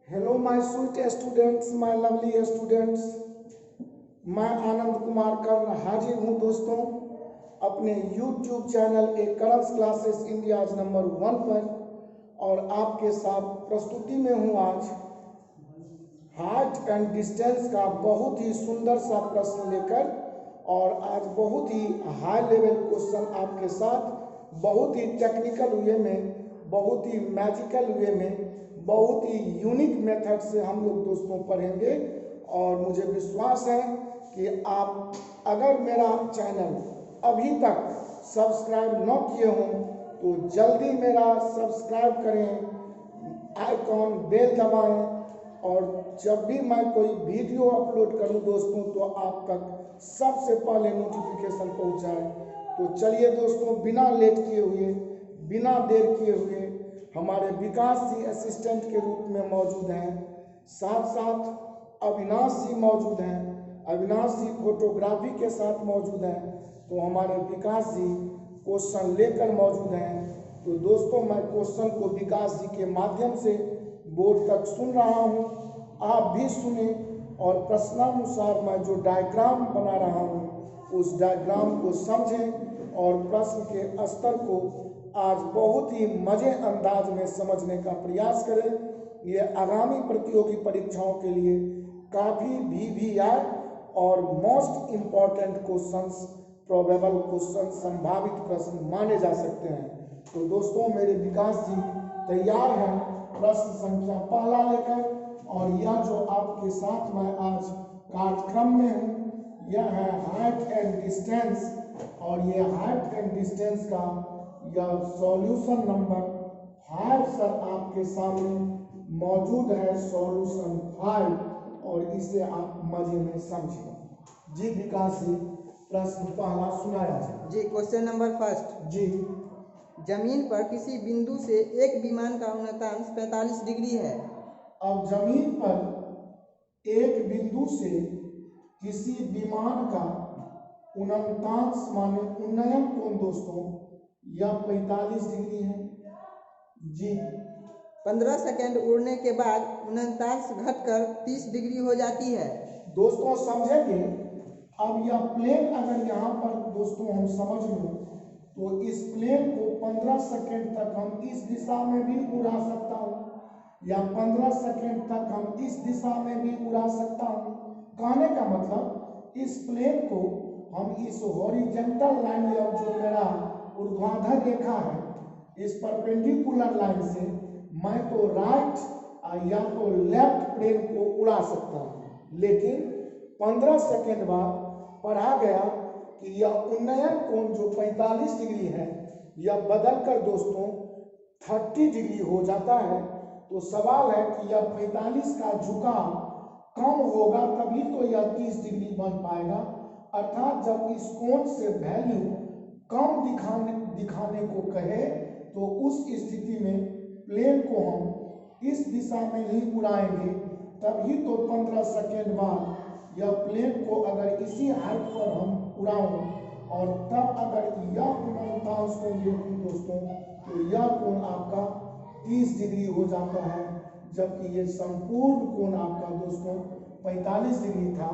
Hello my sweet students, my lovely students. मैं आनंद कुमार कर्ण हाजिर हूँ दोस्तों अपने YouTube चैनल ए करंस क्लासेस इंडिया नंबर 1 पर, और आपके साथ प्रस्तुति में हूँ आज हाइट एंड डिस्टेंस का बहुत ही सुंदर सा प्रश्न लेकर। और आज बहुत ही हाई लेवल क्वेश्चन आपके साथ बहुत ही टेक्निकल वे में, बहुत ही मैजिकल वे में, बहुत ही यूनिक मेथड से हम लोग दोस्तों पढ़ेंगे। और मुझे विश्वास है कि आप अगर मेरा चैनल अभी तक सब्सक्राइब न किए हों तो जल्दी मेरा सब्सक्राइब करें, आइकॉन बेल दबाएं, और जब भी मैं कोई वीडियो अपलोड करूं दोस्तों तो आप तक सबसे पहले नोटिफिकेशन पहुंच जाए। तो चलिए दोस्तों, बिना लेट किए हुए, बिना देर किए हुए, हमारे विकास जी असिस्टेंट के रूप में मौजूद हैं, साथ साथ अविनाश जी मौजूद हैं, अविनाश जी फोटोग्राफी के साथ मौजूद हैं, तो हमारे विकास जी क्वेश्चन लेकर मौजूद हैं। तो दोस्तों, मैं क्वेश्चन को विकास जी के माध्यम से बोर्ड तक सुन रहा हूँ, आप भी सुने, और प्रश्नानुसार मैं जो डायग्राम बना रहा हूँ उस डायग्राम को समझें और प्रश्न के स्तर को आज बहुत ही मजे अंदाज में समझने का प्रयास करें। ये आगामी प्रतियोगी परीक्षाओं के लिए काफ़ी VVI और most important questions, probable question, संभावित प्रश्न माने जा सकते हैं। तो दोस्तों, मेरे विकास जी तैयार हैं प्रश्न संख्या पहला लेकर, और यह जो आपके साथ मैं आज कार्यक्रम में हूँ यह है हाइट एंड डिस्टेंस, और ये हाइट एंड डिस्टेंस का यह सॉल्यूशन नंबर 5 सर आपके सामने मौजूद है, सॉल्यूशन 5, और इसे आप मजे में समझिए। जी विकास जी, प्रश्न पहला सुनाया जाए। जी, क्वेश्चन नंबर फर्स्ट। जी, जमीन पर किसी बिंदु से एक विमान का उन्नतांश 45 डिग्री है। अब जमीन पर एक बिंदु से किसी विमान का उन्नतांश माने उन्नयन कोण दोस्तों यह 45 डिग्री है। जी, 15 सेकंड उड़ने के बाद उन्नतांश घटकर 30 डिग्री हो जाती है। दोस्तों समझेंगे। अब यह प्लेन अगर यहाँ पर दोस्तों हम समझ लें तो इस प्लेन को 15 सेकंड तक हम इस दिशा में भी उड़ा सकता हूँ, या 15 सेकंड तक हम इस दिशा में भी उड़ा सकता हूँ। कहने का मतलब इस प्लेन को हम इस हॉरिजॉन्टल लाइन या जो मेरा ऊर्ध्वाधर रेखा है इस परपेंडिकुलर लाइन से मैं तो राइट या तो लेफ्ट प्लेन को उड़ा सकता हूँ। लेकिन 15 सेकंड बाद पढ़ा गया कि यह उन्नयन कोण जो 45 डिग्री है यह बदलकर दोस्तों 30 डिग्री हो जाता है। तो सवाल है कि यह 45 का झुकाव कम होगा तभी तो यह 30 डिग्री बन पाएगा। अर्थात जब इस कोण से वैल्यू कम दिखाने को कहे तो उस स्थिति में प्लेन को हम इस दिशा में ही उड़ाएंगे, तभी तो 15 सेकेंड बाद यह प्लेन को अगर इसी हाइट पर हम उड़ाऊं और तब अगर यह उन्नतांश कोण देखूं दोस्तों तो यह कोण आपका 30 डिग्री हो जाता है, जबकि ये संपूर्ण कोण आपका दोस्तों 45 डिग्री था।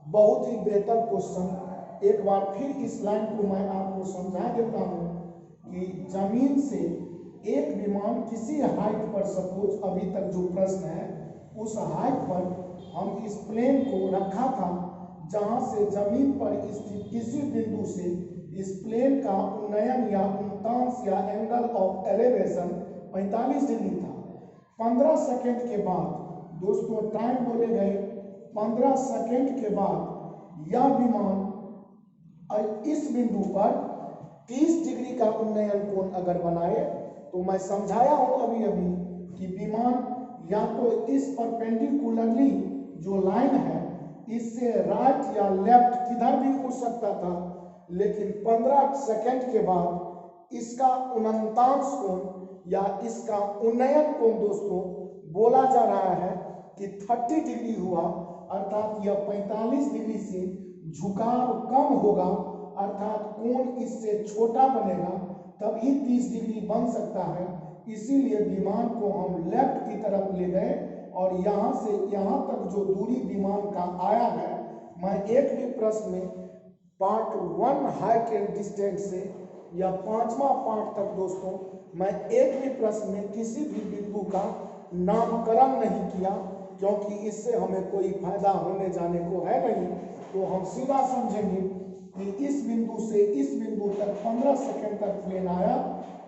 बहुत ही बेहतर क्वेश्चन। एक बार फिर इस लाइन को मैं आपको समझा देता हूँ कि जमीन से एक विमान किसी हाइट पर, सपोज अभी तक जो प्रश्न है उस हाइट पर हम इस प्लेन को रखा था जहां से जमीन पर स्थित किसी बिंदु से इस प्लेन का उन्नयन या उन्नतांश या एंगल ऑफ एलिवेशन 45 डिग्री था। 15 सेकंड के बाद दोस्तों टाइम बोले गए, 15 सेकंड के बाद यह विमान इस बिंदु पर 30 डिग्री का उन्नयन कोण अगर बनाए तो मैं समझाया हूं अभी कि विमान या तो इस परपेंडिकुलरली जो लाइन है इससे राइट या लेफ्ट किधर भी उड़ सकता था, लेकिन 15 सेकंड के बाद इसका उन्नतांश कोण या इसका उन्नयन कोण दोस्तों बोला जा रहा है कि 30 डिग्री हुआ। अर्थात यह 45 डिग्री से झुकाव कम होगा, अर्थात कोण इससे छोटा बनेगा, तभी 30 डिग्री बन सकता है। इसीलिए विमान को हम लेफ्ट की तरफ ले गए और यहाँ से यहाँ तक जो दूरी विमान का आया है, मैं एक भी प्रश्न में पार्ट 1 हाइट एंड डिस्टेंस से या 5वां पार्ट तक दोस्तों मैं एक भी प्रश्न में किसी भी बिंदु का नामकरण नहीं किया, क्योंकि इससे हमें कोई फायदा होने जाने को है नहीं। तो हम सीधा समझेंगे कि इस बिंदु से इस बिंदु तक 15 सेकंड तक प्लेन आया,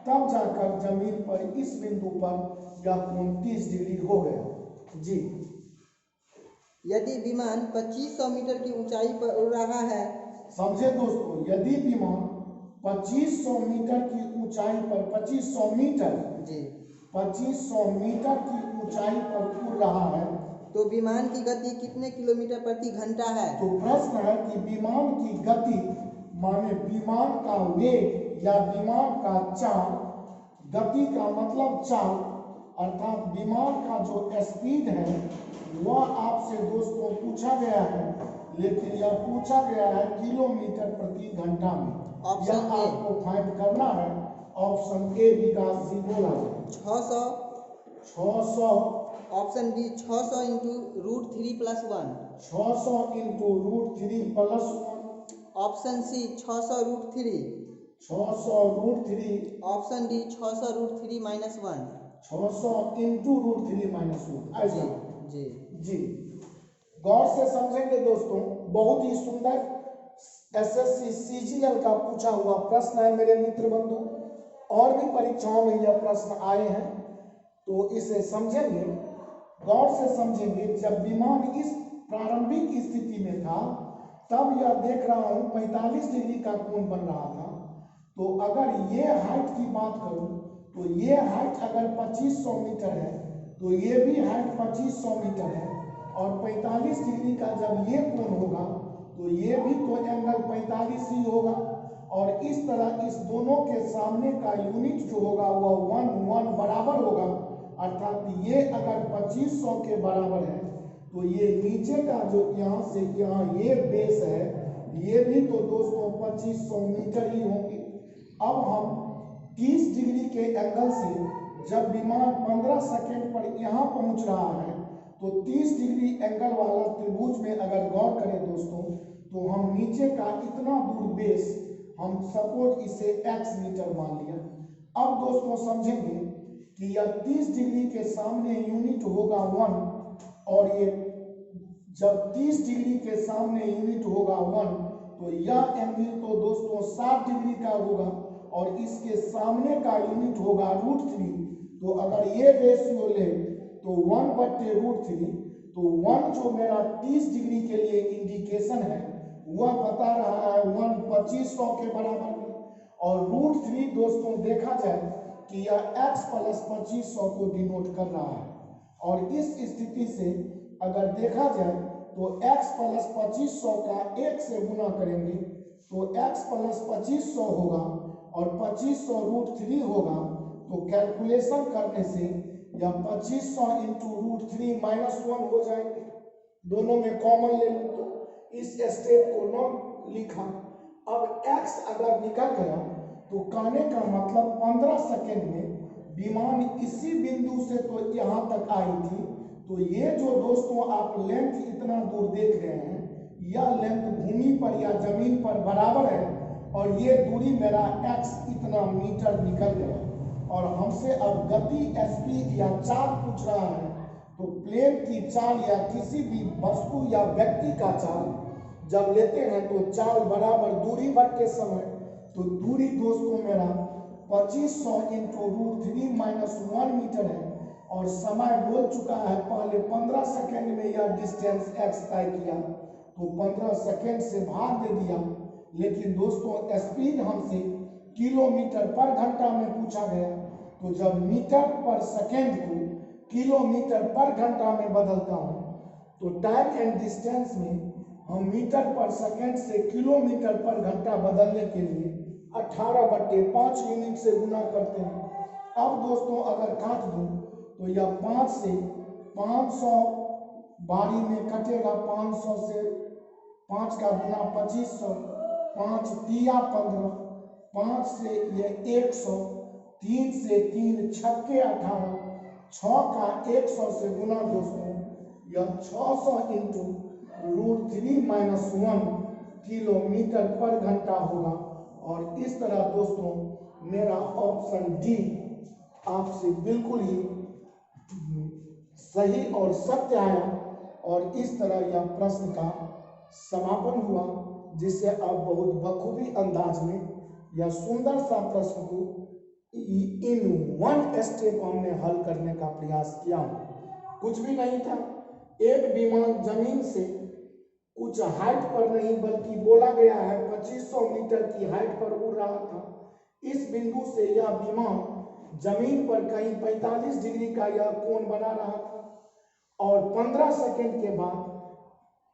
तब जाकर जमीन पर इस बिंदु पर यह कोण 30 डिग्री हो गया। जी, यदि विमान 2500 मीटर की ऊंचाई पर उड़ रहा है, समझे दोस्तों, यदि विमान 2500 मीटर की ऊंचाई पर 2500 मीटर जी 2500 मीटर की ऊंचाई पर उड़ रहा है, तो विमान की गति कितने किलोमीटर प्रति घंटा है? तो प्रश्न है कि विमान की गति माने विमान का वेग या विमान का चाल, गति का मतलब चाल, अर्थात विमान का जो स्पीड है वह आपसे दोस्तों पूछा गया है, लेकिन यह पूछा गया है किलोमीटर प्रति घंटा में। ऑप्शन यह ए। आपको फाइंड करना है। ऑप्शन ए विकास जी बोला 600, 600, option B 600 into root 3 plus 1, 600 into root 3 plus 1, option C 600 root 3, 600 root 3, option D 600 root 3 minus 1। 600 into root 3 minus 1। ऐसा जी जी, गौर से समझेंगे दोस्तों। बहुत ही सुंदर एसएससी सीजीएल का पूछा हुआ प्रश्न है मेरे मित्र बंधु, और भी परीक्षाओं में यह प्रश्न आए हैं, तो इसे समझेंगे, गौर से समझेंगे। जब विमान इस प्रारंभिक स्थिति में था, तब यह देख रहा हूं 45 डिग्री का कोण बन रहा था। तो अगर ये हाइट की बात करूं, तो ये हाइट अगर 2500 मीटर है, तो ये भी हाइट 2500 मीटर है, और 45 डिग्री का जब ये कोण होगा, तो ये भी तो एंगल 45 ही होगा। और इस तरह इस दोनों के सामने का यूनिट जो होगा वह 1 बराबर होगा, अर्थात ये अगर 2500 के बराबर है, तो ये नीचे का जो यहाँ से यहाँ ये बेस है, ये भी तो दोस्तों 2500 मीटर ही होंगे। अब हम 30 डिग्री के एंगल से जब विमान 15 सेकंड पर यहाँ पहुँच रहा है, तो 30 डिग्री एंगल वाला त्रिभुज में अगर गौर करें दोस्तों, तो हम नीचे का इतना दूर बेस, हम सपोज इसे x मीटर मान लिया। अब दोस्तों समझेंगे कि यह 30 डिग्री के सामने यूनिट होगा 1, और ये जब 30 डिग्री के सामने यूनिट होगा 1, तो यह एंगल तो दोस्तों 60 डिग्री का होगा, और इसके सामने का यूनिट होगा रूट 3। तो अगर ये रेशियो ले तो 1/√3, तो 1 जो मेरा 30 डिग्री के लिए इंडिकेशन है वह बता रहा है 1 2500 के बराबर में, और रूट 3 दोस्तों देखा जाए कि यह x प्लस 2500 को डिनोट कर रहा है। और इस स्थिति से अगर देखा जाए तो x प्लस 2500 का 1 से गुना करेंगे तो x प्लस 2500 होगा, और 2500 रूट 3 होगा। तो कैलकुलेशन करने से या 2500 इंटू रूट 3 माइनस 1 हो जाएंगे। दोनों में कॉमन ले लो तो इस स्टेप को न लिखा। अब x अगर निकल गया तो कहने का मतलब 15 सेकंड में विमान इसी बिंदु से तो यहाँ तक आई थी। तो ये जो दोस्तों आप लेंथ इतना दूर देख रहे हैं, यह लेंथ भूमि पर या जमीन पर बराबर है, और ये दूरी मेरा x इतना मीटर निकल गया। और हमसे अब गति स्पीड या चाल पूछ रहा है, तो प्लेन की चाल या किसी भी वस्तु या व्यक्ति का चाल जब लेते हैं तो चाल बराबर दूरी बढ़ते समय, तो दूरी दोस्तों मेरा 2500 इंटू रूट 3 माइनस 1 मीटर है, और समय बोल चुका है पहले 15 सेकंड में यह डिस्टेंस x तय किया, तो 15 सेकंड से भाग दे दिया। लेकिन दोस्तों स्पीड हमसे किलोमीटर पर घंटा में पूछा गया, तो जब मीटर पर सेकंड को किलोमीटर पर घंटा में बदलता हूँ, तो टाइम एंड डिस्टेंस में हम मीटर पर सेकंड से किलोमीटर पर घंटा बदलने के लिए 18/5 यूनिट से गुना करते हैं। अब दोस्तों अगर काट दूं तो यह 5 से 500 बारी में कटेगा, 500 से 5 का गुना 2500, 5 तिया 15, 5 से ये 100, 3 से 3 छक्के 18, 6 का 100 से गुना दोस्तों, यह 600 इंटू √3 - 1 किलोमीटर पर घंटा होगा। और इस तरह दोस्तों मेरा ऑप्शन डी आपसे बिल्कुल ही सही और सत्य आया। और इस तरह यह प्रश्न का समापन हुआ, जिससे आप बहुत बखूबी अंदाज में यह सुंदर सा प्रश्न को इन 1 स्टेप हमने हल करने का प्रयास किया। कुछ भी नहीं था, एक विमान जमीन से कुछ हाइट पर नहीं बल्कि बोला गया है 2500 मीटर की हाइट पर उड़ रहा था। इस बिंदु से यह विमान जमीन पर कहीं 45 डिग्री का यह कोण बना रहा था और 15 सेकंड के बाद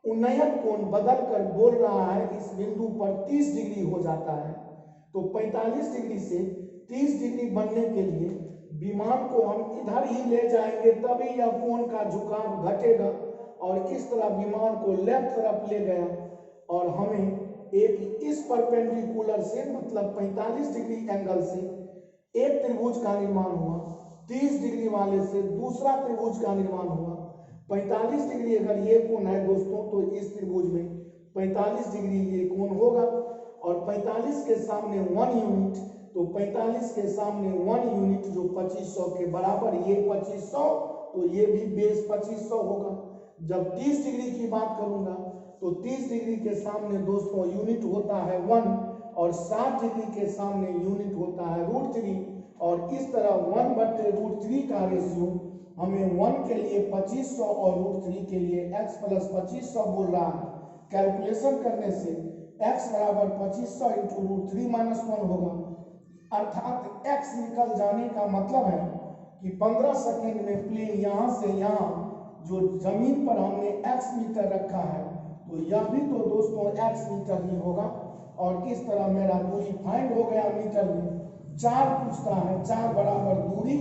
उन्नयन कोण बदल कर बोल रहा है इस बिंदु पर 30 डिग्री हो जाता है। तो 45 डिग्री से 30 डिग्री बनने के लिए विमान को हम इधर ही ले जाएंगे, तभी यह कोण का झुकाव घटेगा। और इस तरह विमान को लेफ्ट तरफ ले गया और हमें एक इस परपेंडिकुलर से मतलब 45 डिग्री एंगल से एक त्रिभुज का निर्माण हुआ, 30 डिग्री वाले से दूसरा त्रिभुज का निर्माण हुआ। 45 डिग्री अगर ये कोण है दोस्तों, तो इस त्रिभुज में 45 डिग्री ये कोण होगा। और 45 के सामने 1 यूनिट, तो 45 के सामने 1 यूनिट जो 2500 के बराबर, ये 2500, तो ये भी बेस 2500 होगा। जब 30 डिग्री की बात करूंगा तो 30 डिग्री के सामने दोस्तों यूनिट होता है 1 और 60 डिग्री के सामने यूनिट होता है √3। और इस तरह 1/√3 का रेशियो हमें 1 के लिए 2500 और √3 के लिए x + 2500 बोल रहा है। कैलकुलेशन करने से x बराबर 2500 इंटू √3 - 1 होगा, अर्थात x निकल जाने का मतलब है कि 15 सेकेंड में प्लेन यहाँ से यहाँ जो जमीन पर हमने x मीटर रखा है, तो यह भी तो दोस्तों x मीटर ही होगा। और इस तरह मेरा दूरी फाइंड हो गया मीटर में। 4 पूछता है, 4 बराबर दूरी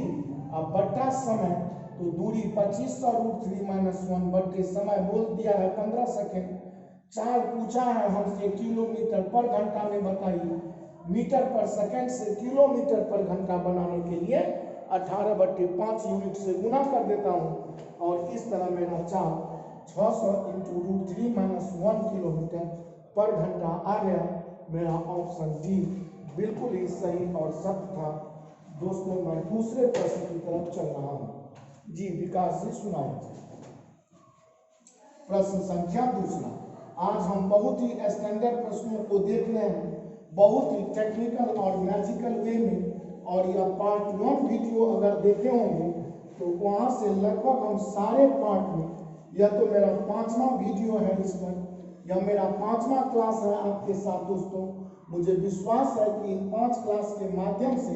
अब बट्टा समय, तो दूरी 2500 √3 - 1 बट्टे समय बोल दिया है 15 सेकेंड। 4 पूछा है हमसे किलोमीटर पर घंटा में, बताइए मीटर पर सेकेंड से किलोमीटर पर घंटा बनाने के लिए 18/5 यूनिट से गुना कर देता हूँ। और इस तरह मेरा 600 इंटू √3 - 1 किलोमीटर पर घंटा आ गया। मेरा ऑप्शन डी बिल्कुल ही सही और सत्य था। दोस्तों मैं दूसरे प्रश्न की तरफ चल रहा हूँ। जी विकास जी सुनाए। प्रश्न संख्या दूसरा। आज हम बहुत ही स्टैंडर्ड प्रश्नों को देख रहे हैं, बहुत ही टेक्निकल और मैजिकल वे में। और यह पार्ट 1 वीडियो अगर देखे होंगे तो वहाँ से लगभग हम सारे पार्ट में, यह तो मेरा 5वां वीडियो है इस पर, यह मेरा 5वां क्लास है आपके साथ दोस्तों। मुझे विश्वास है कि इन 5 क्लास के माध्यम से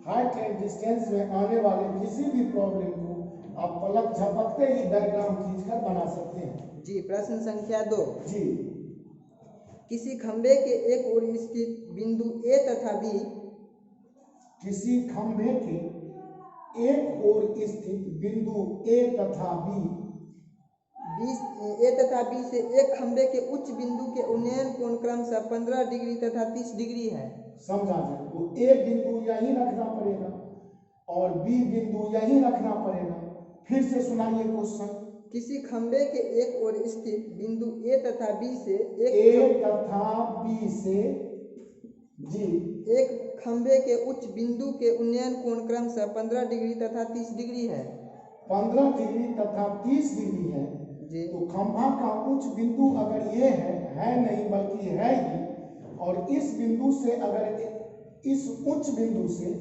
हाइट एंड डिस्टेंस में आने वाले किसी भी प्रॉब्लम को आप पलक झपकते ही डायग्राम खींचकर बना सकते हैं। जी प्रश्न संख्या 2। जी किसी खंभे के एक ओर स्थित बिंदु ए तथा बी, किसी खंभे के एक ओर स्थित बिंदु ए तथा बी ए तथा बी से एक खंभे के उच्च बिंदु के उन्नयन कोण क्रमशः 15 डिग्री तथा 30 डिग्री है। समझा जाए तो ए बिंदु यहीं रखना पड़ेगा और बी बिंदु यहीं रखना पड़ेगा। फिर से सुनाइए क्वेश्चन। किसी खंभे के एक ओर स्थित बिंदु ए तथा बी से ए तथा बी से जी एक खंभे के उच्च बिंदु के उन्नयन कोण क्रमशः 15 डिग्री तथा 30 डिग्री है। 15 डिग्री तथा 30 डिग्री है जी। तो खंभा का उच्च बिंदु अगर ये है नहीं बल्कि है ही, और इस बिंदु से अगर इस उच्च बिंदु से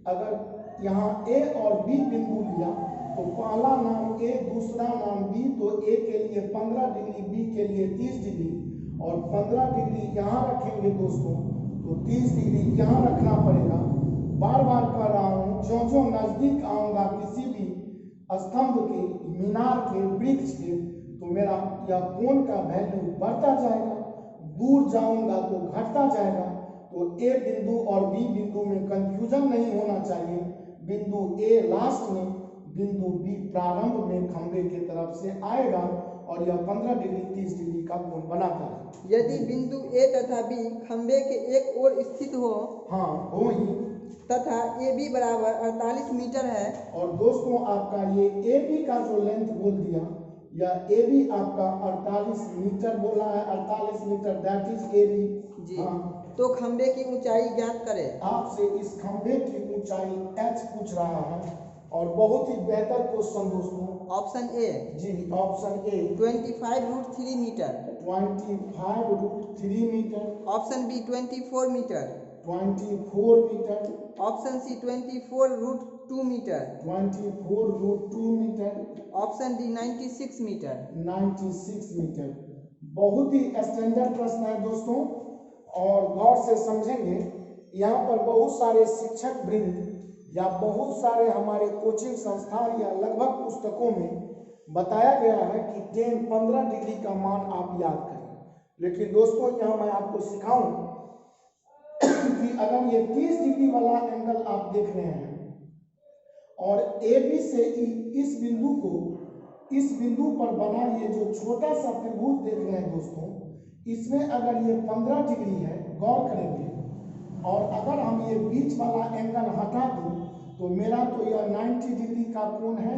अगर यहाँ ए और बी बिंदु लिया तो पहला नाम ए दूसरा नाम बी, तो ए के लिए 15 डिग्री बी के लिए 30 डिग्री और 15 डिग्री यहाँ रखेंगे दोस्तों, तो 30 डिग्री यहाँ रखना पड़ेगा। बार बार कह रहा हूँ, जो नजदीक आऊँगा किसी भी स्तंभ के, मीनार के, वृक्ष के, तो मेरा यह कोण का वैल्यू बढ़ता जाएगा, दूर जाऊंगा तो घटता जाएगा। तो ए बिंदु और बी बिंदु में कंफ्यूजन नहीं होना चाहिए। बिंदु ए लास्ट में, बिंदु बी प्रारंभ में खंभे की तरफ से आएगा और यह 15 डिग्री 30 डिग्री का कोण बनाता है। यदि बिंदु ए तथा बी खंभे के एक ओर स्थित हो, हाँ हो ही, तथा AB बराबर 48 मीटर है। और दोस्तों आपका ये AB का जो लेंथ बोल दिया, या AB आपका 48 मीटर बोला है, 48 मीटर, दैट इज AB जी। तो खंबे की ऊंचाई ज्ञात करें। आपसे इस खंबे की ऊंचाई h पूछ रहा है, और बहुत ही बेहतर क्वेश्चन दोस्तों। ऑप्शन ए जी, option A 25√3 metre, 25√3 metre, option B 24 metre, 24 metre, option C 24√2 metre, 24√2 metre, option D 96 metre. 96 metre. बहुत ही स्टैंडर्ड प्रश्न है दोस्तों, और गौर से समझेंगे। यहाँ पर बहुत सारे शिक्षक वृंद या बहुत सारे हमारे कोचिंग संस्थान या लगभग पुस्तकों में बताया गया है कि 15 डिग्री का मान आप याद करें। लेकिन दोस्तों यहाँ मैं आपको सिखाऊं कि अगर ये 30 डिग्री वाला एंगल आप देख रहे हैं और AB से इस बिंदु पर बना ये जो छोटा सा त्रिभुज देख रहे हैं दोस्तों, इसमें अगर ये 15 डिग्री है, गौर करेंगे, और अगर हम ये बीच वाला एंगल हटा दूं तो मेरा तो यह 90 डिग्री का कोण है।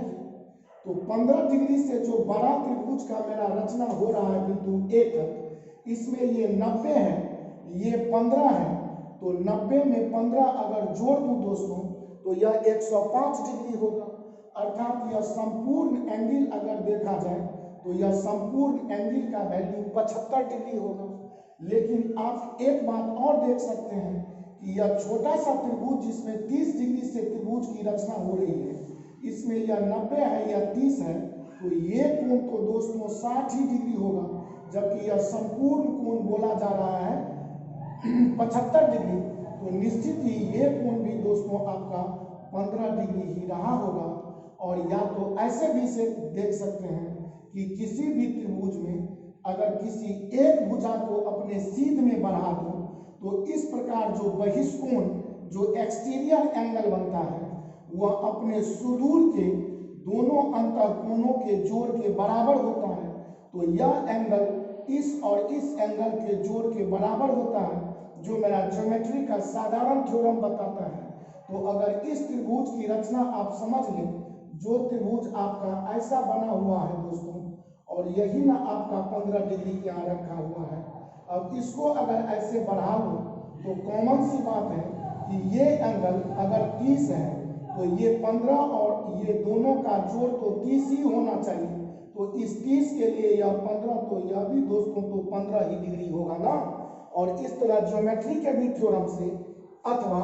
तो 15 डिग्री से जो बड़ा त्रिभुज का मेरा रचना हो रहा है बिंदु A तक, इसमें ये 90 है, ये 15 है, तो 90 में 15 अगर जोड़ दूं दोस्तों तो यह 105 डिग्री होगा। अर्थात यह संपूर्ण एंगल अगर देखा जाए तो यह संपूर्ण एंगल का वैल्यू 75 डिग्री होगा। लेकिन आप एक बात और देख सकते हैं कि यह छोटा सा त्रिभुज जिसमें 30 डिग्री से त्रिभुज की रचना हो रही है, इसमें यह 90 है या 30 है, तो ये कोण तो दोस्तों 60 ही डिग्री होगा, जबकि यह संपूर्ण कोण बोला जा रहा है 75 डिग्री। तो निश्चित ही ये कोण भी दोस्तों आपका 15 डिग्री ही रहा होगा। और या तो ऐसे भी से देख सकते हैं कि किसी भी त्रिभुज में अगर किसी एक भुजा को अपने सीध में बढ़ा दो तो इस प्रकार जो बहिष्कोण, जो एक्सटीरियर एंगल बनता है, वह अपने सुदूर के दोनों अंतःकोणों के जोड़ के बराबर होता है। तो यह एंगल इस और इस एंगल के जोड़ के बराबर होता है, जो मेरा ज्योमेट्री का साधारण थ्योरम बताता है। तो अगर इस त्रिभुज की रचना आप समझ लें, जो त्रिभुज आपका ऐसा बना हुआ है दोस्तों, और यही ना आपका 15 डिग्री यहाँ रखा हुआ है। अब इसको अगर ऐसे बढ़ा लो तो कॉमन सी बात है कि ये एंगल अगर 30 है तो ये 15 और ये दोनों का जोड़ तो 30 ही होना चाहिए। तो इस 30 के लिए यह 15, तो यह भी दोस्तों तो 15 ही डिग्री होगा ना। और इस तरह ज्योमेट्री के भी थ्योरम से, अथवा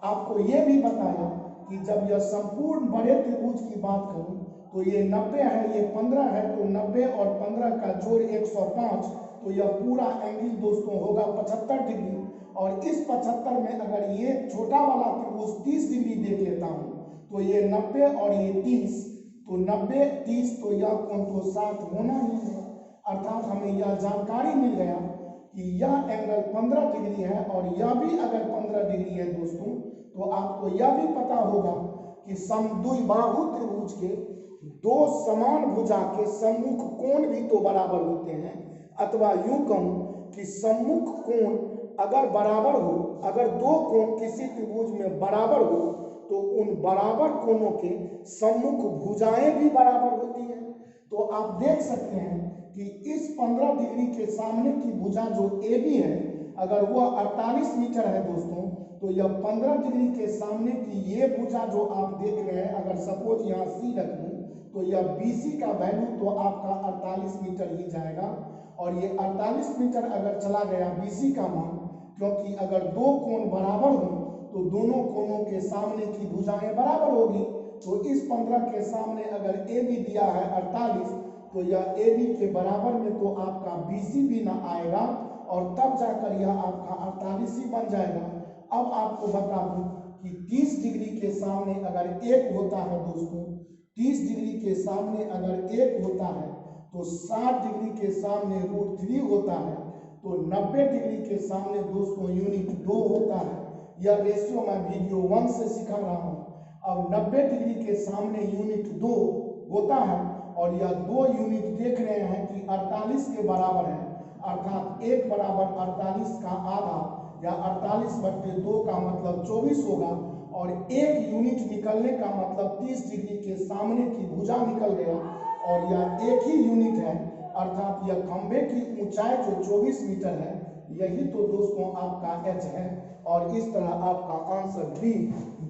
आपको ये भी बताया कि जब यह संपूर्ण बड़े त्रिभुज की बात करूं तो ये 90 है, ये 15 है, तो 90 और 15 का जोड़ 105, तो यह पूरा एंगल दोस्तों होगा 75 डिग्री। और इस 75 में अगर ये छोटा वाला त्रिभुज 30 डिग्री देख लेता हूं तो ये 90 और ये 30, तो 90 30, तो यह कोण तो 60 होना ही है। अर्थात हमें यह जानकारी मिल गया कि यह एंगल 15 डिग्री है, और यह भी अगर 15 डिग्री है दोस्तों, तो आपको यह भी पता होगा कि समद्विबाहु त्रिभुज के दो समान भुजा के सम्मुख कोण भी तो बराबर होते हैं। अथवा यूं कहूं कि सम्मुख कोण अगर बराबर हो, अगर दो कोण किसी त्रिभुज में बराबर हो तो उन बराबर कोणों के सम्मुख भुजाएं भी बराबर होती हैं। तो आप देख सकते हैं कि इस 15 डिग्री के सामने की भुजा जो AB है, अगर वह 48 मीटर है दोस्तों, तो यह 15 डिग्री के सामने की ये भुजा जो आप देख रहे हैं, अगर सपोज यहाँ C रख दूं तो यह BC का वैल्यू तो आपका 48 मीटर ही जाएगा। और ये 48 मीटर अगर चला गया BC का मान, क्योंकि अगर दो कोण बराबर हो तो दोनों कोणों के सामने की भुजाएं बराबर होगी। तो इस 15 के सामने अगर AB दिया है 48, तो यह AB के बराबर में तो आपका BC भी ना आएगा, और तब जाकर यह आपका 48 ही बन जाएगा। अब आपको बता दूं कि 30 डिग्री के सामने अगर 1 होता है दोस्तों, 30 डिग्री के सामने अगर 1 होता है तो 60 डिग्री के सामने √3 होता है, तो 90 डिग्री के सामने दोस्तों यूनिट 2 होता है। यह रेशियो मैं वीडियो 1 से सिखा रहा हूँ। अब 90 डिग्री के सामने यूनिट 2 होता है, और यह 2 यूनिट देख रहे हैं कि 48 के बराबर है, अर्थात 1 बराबर 48 का आधा, या 48/2 का मतलब 24 होगा, और 1 यूनिट निकलने का मतलब 30 डिग्री के सामने की भुजा निकल गया, और यह 1 ही यूनिट है, अर्थात यह खंभे की ऊंचाई जो 24 मीटर है, यही तो दोस्तों आपका एच है। और इस तरह आपका आंसर बी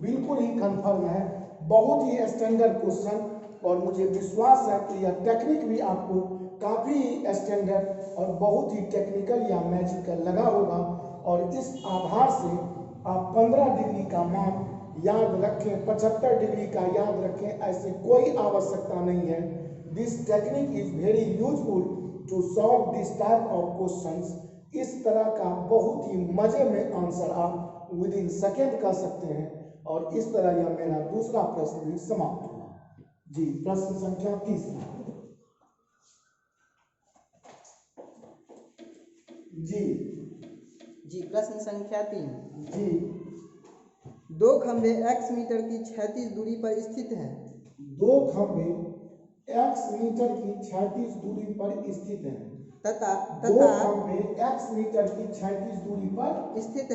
बिल्कुल ही कंफर्म है। बहुत ही स्टैंडर्ड क्वेश्चन, और मुझे विश्वास है कि यह टेक्निक भी आपको काफ़ी स्टैंडर्ड और बहुत ही टेक्निकल या मैजिकल लगा होगा, और इस आधार से आप 15 डिग्री का मान याद रखें, 75 डिग्री का याद रखें, ऐसे कोई आवश्यकता नहीं है। This technique is very useful to solve this type of questions. इस तरह का बहुत ही मजे में आंसर आप विद इन सेकेंड कर सकते हैं, और इस तरह यह मेरा दूसरा प्रश्न भी समाप्त हुआ। जी, प्रश्न संख्या 30 जी प्रश्न संख्या 3। जी, 2 खंभे x मीटर की क्षैतिज दूरी पर स्थित हैं। 2 खंभे x मीटर की क्षैतिज दूरी पर स्थित हैं। तथा 2 खंभे x मीटर की क्षैतिज दूरी पर स्थित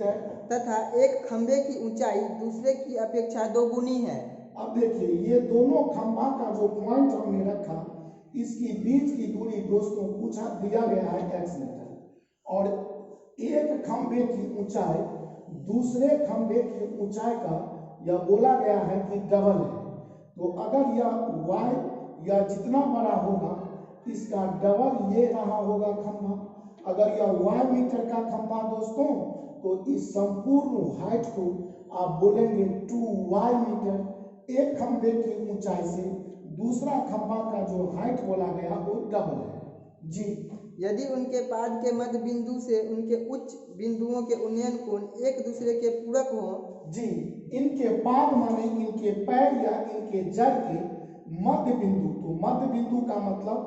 है तथा एक खंभे की ऊंचाई दूसरे की अपेक्षा 2 गुनी है। अब देखिए, ये दोनों खंभा का जो पॉइंट हमने रखा, इसकी बीच की दूरी दोस्तों पूछा दिया गया है x मीटर, और एक खंभे की ऊंचाई दूसरे खंभे की ऊंचाई का यह बोला गया है कि डबल है। तो अगर यह y या जितना बड़ा होगा, इसका डबल ये रहा होगा खंभा। अगर यह y मीटर का खंभा दोस्तों, तो इस संपूर्ण हाइट को आप बोलेंगे 2y मीटर। एक खंभे की ऊंचाई से दूसरा खंभा का जो हाइट बोला गया वो डबल है। जी, यदि उनके पाद के मध्य बिंदु से उनके उच्च बिंदुओं के उन्नयन कोण एक दूसरे के पूरक हो। जी, इनके पाद माने इनके पैर या इनके जड़ के मध्य बिंदु, तो मध्य बिंदु का मतलब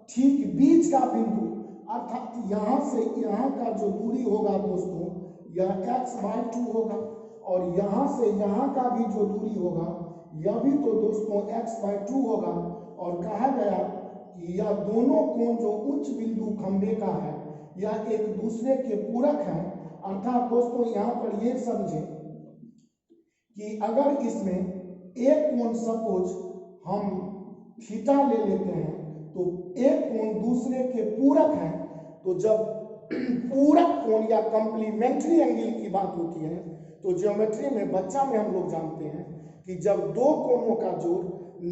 ठीक बीच का बिंदु, अर्थात यहाँ से यहाँ का जो दूरी होगा दोस्तों, यह x/2 होगा, और यहाँ से यहाँ का भी जो दूरी होगा, यह भी तो दोस्तों x/2 होगा। और कहा गया कि यह दोनों कोण जो उच्च बिंदु खंभे का है, यह एक दूसरे के पूरक है। अर्थात दोस्तों यहाँ पर ये समझे कि अगर इसमें एक कोण सपोज हम थीटा ले लेते हैं, तो एक कोण दूसरे के पूरक है, तो जब पूरक कोण या कॉम्प्लीमेंट्री एंगल की बात होती है, तो ज्योमेट्री में बच्चा में हम लोग जानते हैं कि जब दो कोणों का जोड़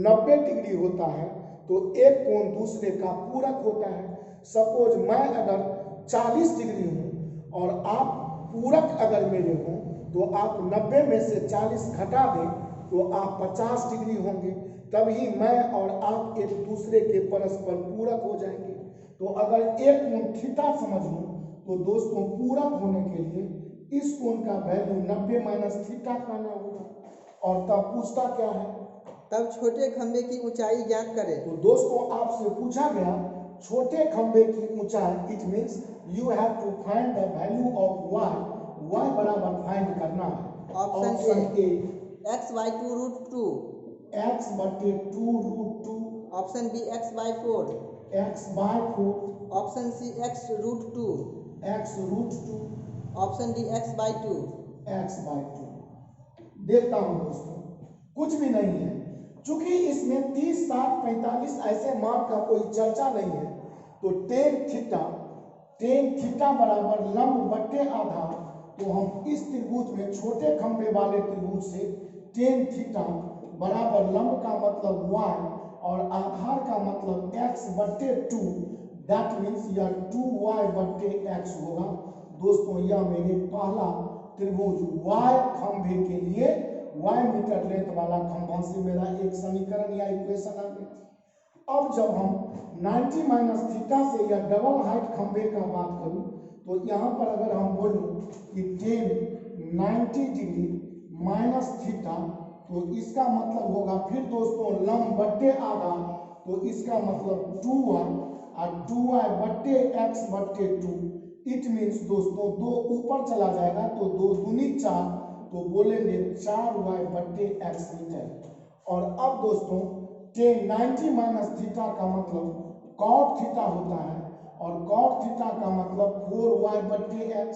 90 डिग्री होता है, तो एक कोण दूसरे का पूरक होता है। सपोज मैं अगर 40 डिग्री हूँ और आप पूरक अगर मेरे हों, तो आप 90 में से 40 घटा दें तो आप 50 डिग्री होंगे, तभी मैं और आप एक दूसरे के परस्पर पूरक हो जाएंगे। तो अगर एक कोण थीटा समझ लूं, तो दोस्तों पूरक होने के लिए इस कोण का वैल्यू 90 माइनस थीटा करना होगा। और तब पूछता क्या है, तब छोटे खंभे की ऊंचाई ज्ञात करें। तो दोस्तों आपसे पूछा गया छोटे खंभे की ऊंचाई, it means you have to find the value of y बराबर फाइंड करना है। Option A x/2√2, x/2√2, option B x/4, x/4, option C x√2, x√2, option D x/2। x/2। देखता हूं दोस्तों, कुछ भी नहीं है, चूंकि इसमें 30, 60, 45 ऐसे मान का कोई चर्चा नहीं है, तो टेन थीटा बराबर लंब बट्टे आधार, तो हम इस त्रिभुज में छोटे खंभे वाले त्रिभुज से टेन थीटा बराबर लंब का मतलब y और आधार का मतलब x/2, दैट मीन्स यह 2y/x होगा। दोस्तों यह मेरे पहला त्रिभुज y खंभे के लिए y मीटर लेंथ वाला खंभा से मेरा एक समीकरण या इक्वेशन आ गया। अब जब हम 90 माइनस थीटा से या डबल हाइट खंभे का बात करूं, तो यहाँ पर अगर हम बोलूं कि 90 डिग्री माइनस थीटा, तो इसका मतलब होगा फिर दोस्तों लंब बट्टे आधा, तो इसका मतलब 2y और 2y/x/2। इट मीन्स दोस्तों 2 ऊपर चला जाएगा तो 2 दूनी 4, तो बोलेंगे 4y/x मीटर। और अब दोस्तों 90 माइनस थीटा का मतलब कॉट थीटा होता है, और कॉट थीटा का मतलब 4y/x।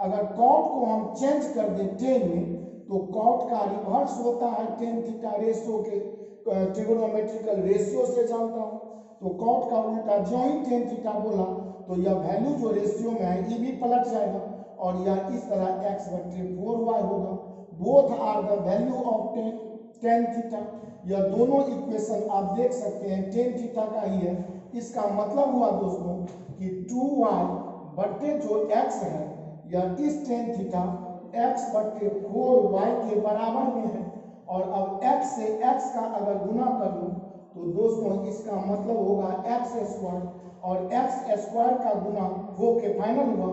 अगर कॉट को हम चेंज कर दें टेन में, तो कॉट का रिवर्स होता है टेन थीटा रेशियो के ट्रिगोनोमेट्रिकल रेशियो से जानता हूं। तो कॉट का उल्टा जो ही टेन थीटा बोला तो यह वैल्यू जो रेशियो में है ये भी पलट जाएगा और यह इस तरह x/4y होगा। Both are the value of tan theta. यह दोनों इक्वेशन आप देख सकते हैं टेन थीटा का ही है। इसका मतलब हुआ दोस्तों कि 2y बटे जो x है यह इस टेन थीटा x/4y के बराबर में है। और अब x से x का अगर गुना कर दूं तो दोस्तों इसका मतलब होगा x² और x² का गुना हो के फाइनल हुआ।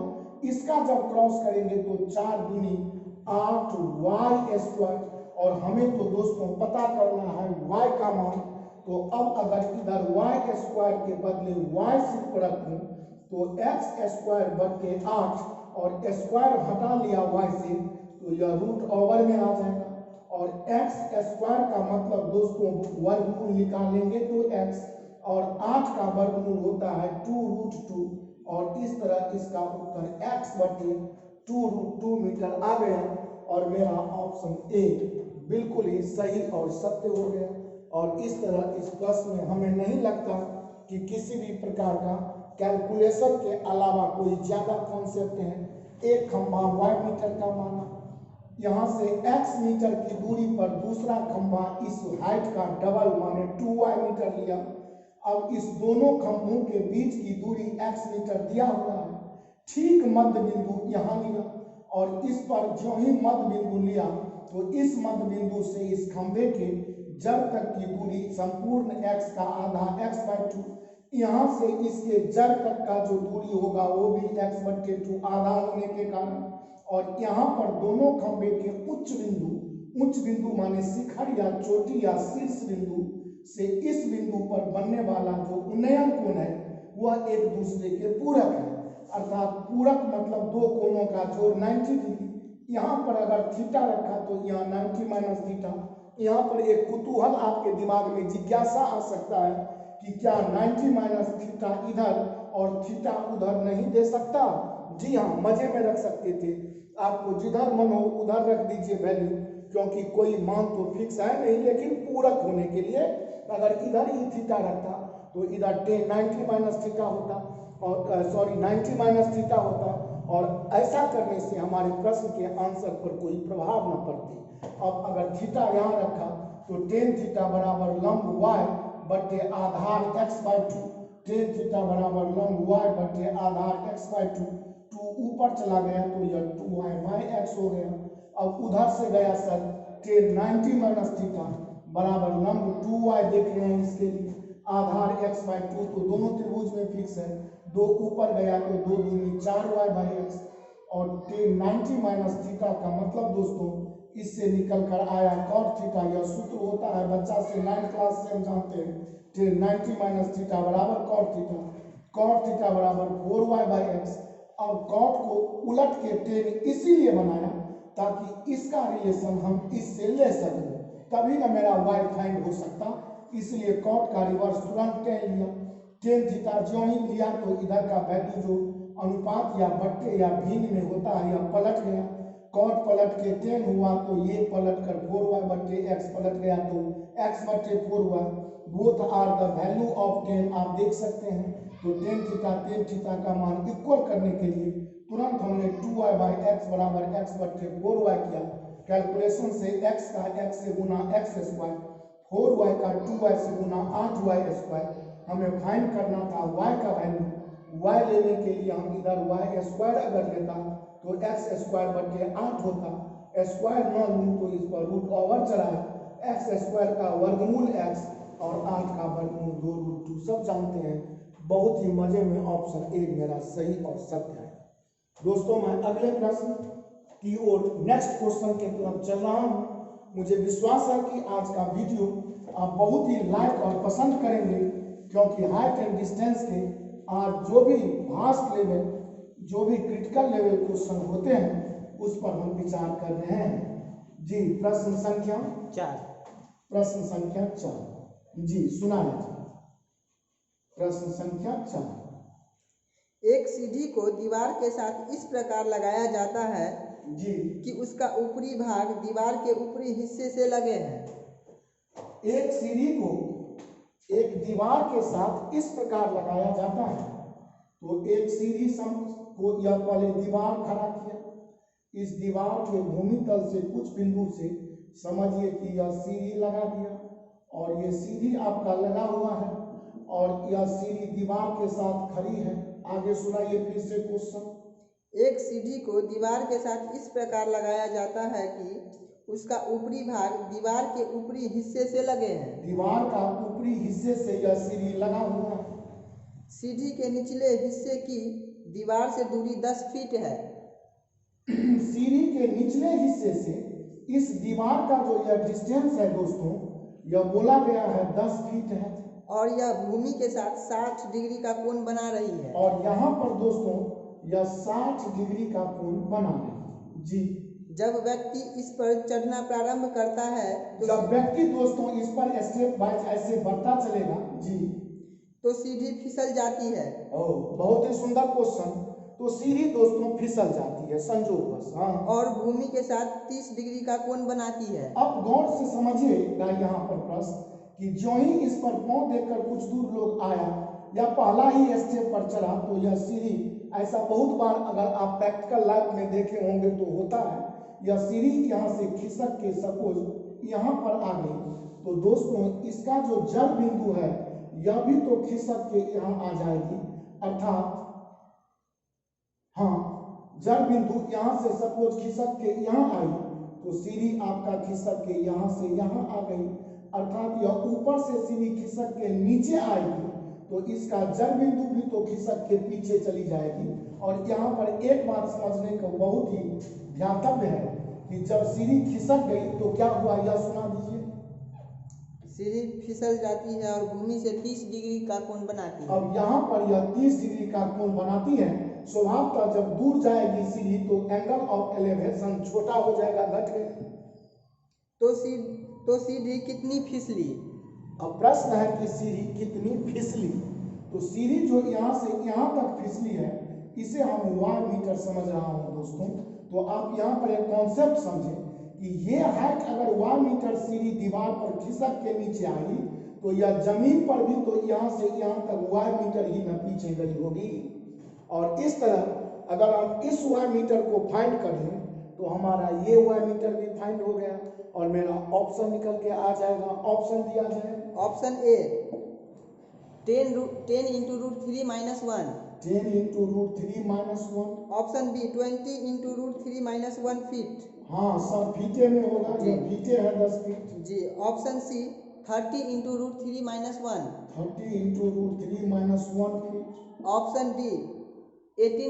इसका जब क्रॉस करेंगे तो 4 दूनी 8y² और हमें तो दोस्तों पता करना है y का मान। तो अब अगर इधर y² के बदले y सिर्फ रखूं तो x² बटे 8 और स्क्वायर हटा लिया y से तो यह रूट ओवर में आ जाएगा। और x² का मतलब दोस्तों वर्गमूल निकालेंगे तो x और 8 का वर्गमूल होता है 2√2 और इस तरह इसका उत्तर x बटे 2√2 मीटर आ गया। और मेरा ऑप्शन ए बिल्कुल ही सही और सत्य हो गया। और इस तरह इस प्रश्न में हमें नहीं लगता कि किसी भी प्रकार का कैलकुलेशन के अलावा कोई ज्यादा कॉन्सेप्ट है। एक खंभा y मीटर का माना, यहाँ से x मीटर की दूरी पर दूसरा खंभा इस हाइट का डबल माने 2y मीटर लिया। अब इस दोनों खंभों के बीच की दूरी x मीटर दिया हुआ है। ठीक मध्य बिंदु यहाँ लिया और इस पर जो ही मध्य बिंदु लिया तो इस मध्य बिंदु से इस खंभे के जड़ तक की दूरी संपूर्ण x का आधा x/2। यहाँ से इसके जड़ तक का जो दूरी होगा वो भी x/2 आधा होने के कारण। और यहाँ पर दोनों खंभे के उच्च बिंदु माने शिखर या चोटी या शीर्ष बिंदु से इस बिंदु पर बनने वाला जो उन्नयन कोण है वह एक दूसरे के पूरक है। अर्थात पूरक मतलब दो कोणों का जोड़ 90 डिग्री। यहाँ पर अगर थीटा रखा तो यहाँ 90 माइनस थीटा। यहाँ पर एक कुतूहल आपके दिमाग में जिज्ञासा आ सकता है कि क्या 90 माइनस थीटा इधर और थीटा उधर नहीं दे सकता? जी हाँ, मजे में रख सकते थे। आपको जिधर मन हो उधर रख दीजिए वैल्यू, क्योंकि कोई मान तो फिक्स है नहीं। लेकिन पूरक होने के लिए अगर इधर ही थीटा रखता तो इधर 90 माइनस थीटा होता और 90 माइनस थीटा होता और ऐसा करने से हमारे प्रश्न के आंसर पर कोई प्रभाव न पड़ते। अब अगर थीटा यहाँ रखा तो टेन थीटा बराबर लंब y बटे आधार x/2। टेन थीटा बराबर लंब y बटे आधार x/2। 2 ऊपर चला गया तो यह 2y/x हो गया। अब उधर से गया सर टेन 90 माइनस थीटा बराबर लंब 2y देख रहे हैं इसके लिए आधार x/2 तो दोनों त्रिभुज में फिक्स है। 2 ऊपर गया तो 2 दूनी 4y/x और टेन 90 माइनस थीटा का मतलब दोस्तों इससे निकल कर आया cot थीटा। यह सूत्र होता है बच्चा से 9th क्लास से हम जानते हैं टेन 90 माइनस थीटा बराबर cot थीटा। cot थीटा बराबर 4y/x। अब cot को उलट के टेन इसीलिए बनाया ताकि इसका रिलेशन हम इससे ले सकें, तभी ना मेरा y फाइंड हो सकता। इसलिए cot का रिवर्स तुरंत टेन लिया। टेन थीटा जो ही लिया तो इधर का वैल्यू जो अनुपात या बट्टे या भिन्न में होता है यह पलट गया। cot पलट के टेन हुआ तो ये पलट कर 4y बटे x पलट गया तो x बटे 4y। Both are the value of tan आप देख सकते हैं। तो टेन थीटा का मान इक्वल करने के लिए तुरंत हमने 2y/x बराबर x बटे 4y किया। कैलकुलेशन से x का x से गुना x², 4y का 2y से गुना 8y²। हमें फाइंड करना था y का वैल्यू। y लेने के लिए हम इधर y² अगर लेता तो x² बटे 8 होता। स्क्वायर न लूँ तो इस पर रूट ओवर चढ़ाया। x² का वर्गमूल x और 8 का वर्गमूल 2√2 सब जानते हैं। बहुत ही मजे में ऑप्शन ए मेरा सही और सत्य है। दोस्तों मैं अगले प्रश्न की ओर नेक्स्ट क्वेश्चन के तरफ चल रहा हूँ। मुझे विश्वास है कि आज का वीडियो आप बहुत ही लाइक और पसंद करेंगे, क्योंकि हाइट एंड डिस्टेंस के आज जो भी भास्ट लेवल जो भी क्रिटिकल लेवल क्वेश्चन होते हैं उस पर हम विचार कर रहे हैं। जी प्रश्न संख्या 4। प्रश्न संख्या 4 जी सुना है। प्रश्न संख्या 4 एक सीढ़ी को दीवार के साथ इस प्रकार लगाया जाता है जी। कि उसका ऊपरी भाग दीवार के ऊपरी हिस्से से लगे हैं। एक सीढ़ी को एक दीवार के साथ इस प्रकार लगाया जाता है। तो एक सीढ़ी को या पहले दीवार खड़ा किया, इस दीवार के भूमि तल से कुछ बिंदु से समझिए कि यह सीढ़ी लगा दिया, और ये सीढ़ी आपका लगा हुआ है, और यह सीढ़ी दीवार के साथ खड़ी है। आगे सुनाइए फिर से क्वेश्चन। एक सीढ़ी को दीवार के साथ इस प्रकार लगाया जाता है कि उसका ऊपरी भाग दीवार के ऊपरी हिस्से से लगे हैं। दीवार का ऊपरी हिस्से से यह सीढ़ी लगा हुआ है। सीढ़ी के निचले हिस्से की दीवार से दूरी 10 फीट है। सीढ़ी के निचले हिस्से से इस दीवार का जो यह डिस्टेंस है दोस्तों, यह बोला गया है 10 फीट है, और यह भूमि के साथ 60 डिग्री का कोण बना रही है। और यहाँ पर दोस्तों यह 60 डिग्री का कोण बना रही है। जी। जब व्यक्ति इस पर चढ़ना प्रारंभ करता है तो जब व्यक्ति दोस्तों इस पर स्टेप बाय ऐसे बढ़ता चलेगा जी, तो सीढ़ी फिसल जाती है। बहुत ही सुंदर क्वेश्चन। तो सीढ़ी दोस्तों फिसल जाती है संजोगवश, हाँ, और भूमि के साथ 30 डिग्री का कोण बनाती है। अब गौर से समझिएगा यहाँ पर प्रश्न कि जो ही इस पर पांव देकर कुछ दूर लोग आया या पहला ही स्टेप पर चढ़ा, तो यह सीढ़ी, ऐसा बहुत बार अगर आप प्रैक्टिकल लाइफ में देखे होंगे तो होता है, यह सीढ़ी यहाँ से खिसक के सपोज यहाँ पर आ गई, तो दोस्तों इसका जो जड़ बिंदु है यह भी तो खिसक के यहाँ आ जाएगी, अर्थात हाँ, जड़ बिंदु यहाँ से सपोज खिसक के यहाँ आई, तो सीढ़ी आपका खिसक के यहाँ से यहाँ आ गई, अर्थात यह ऊपर से सीढ़ी खिसक के नीचे आएगी, तो इसका जड़ बिंदु भी तो खिसक के पीछे चली जाएगी। और यहाँ पर एक बात समझने का बहुत ही ध्यातव्य है कि जब सीढ़ी खिसक गई तो क्या हुआ, यह सुना दीजिए। सीढ़ी फिसल जाती है और भूमि से 30 डिग्री का कोण बनाती है। अब यहाँ पर यह 30 डिग्री का कोण बनाती है। स्वभावतः जब दूर जाएगी सीढ़ी तो एंगल ऑफ एलिवेशन छोटा हो जाएगा, घट गया। तो सीढ़ी कितनी फिसली? अब प्रश्न है कि सीढ़ी कितनी फिसली। तो सीढ़ी जो यहाँ से यहाँ तक फिसली है, इसे हम वाट मीटर समझ रहा हूँ दोस्तों। तो आप यहाँ पर एक कॉन्सेप्ट समझें कि ये हाइट अगर 1 मीटर सीढ़ी दीवार पर खिसक के नीचे आई, तो यह जमीन पर भी तो यहाँ से यहाँ तक 1 मीटर ही न पीछे गई होगी। और इस तरह अगर हम इस 1 मीटर को फाइंड कर लें तो हमारा ये 1 मीटर भी फाइंड हो गया, और मेरा ऑप्शन निकल के आ जाएगा। ऑप्शन दिया जाए, option A 10 into root 3 minus 1, 10 into root 3 minus 1। Option B 20 into root 3 minus 1 feet. हाँ, सब फीटे में होगा, ये फीटे है 10 फीट जी। Option C 30 into root 3 minus 1, 30 into root 3 minus 1 feet. Option D 18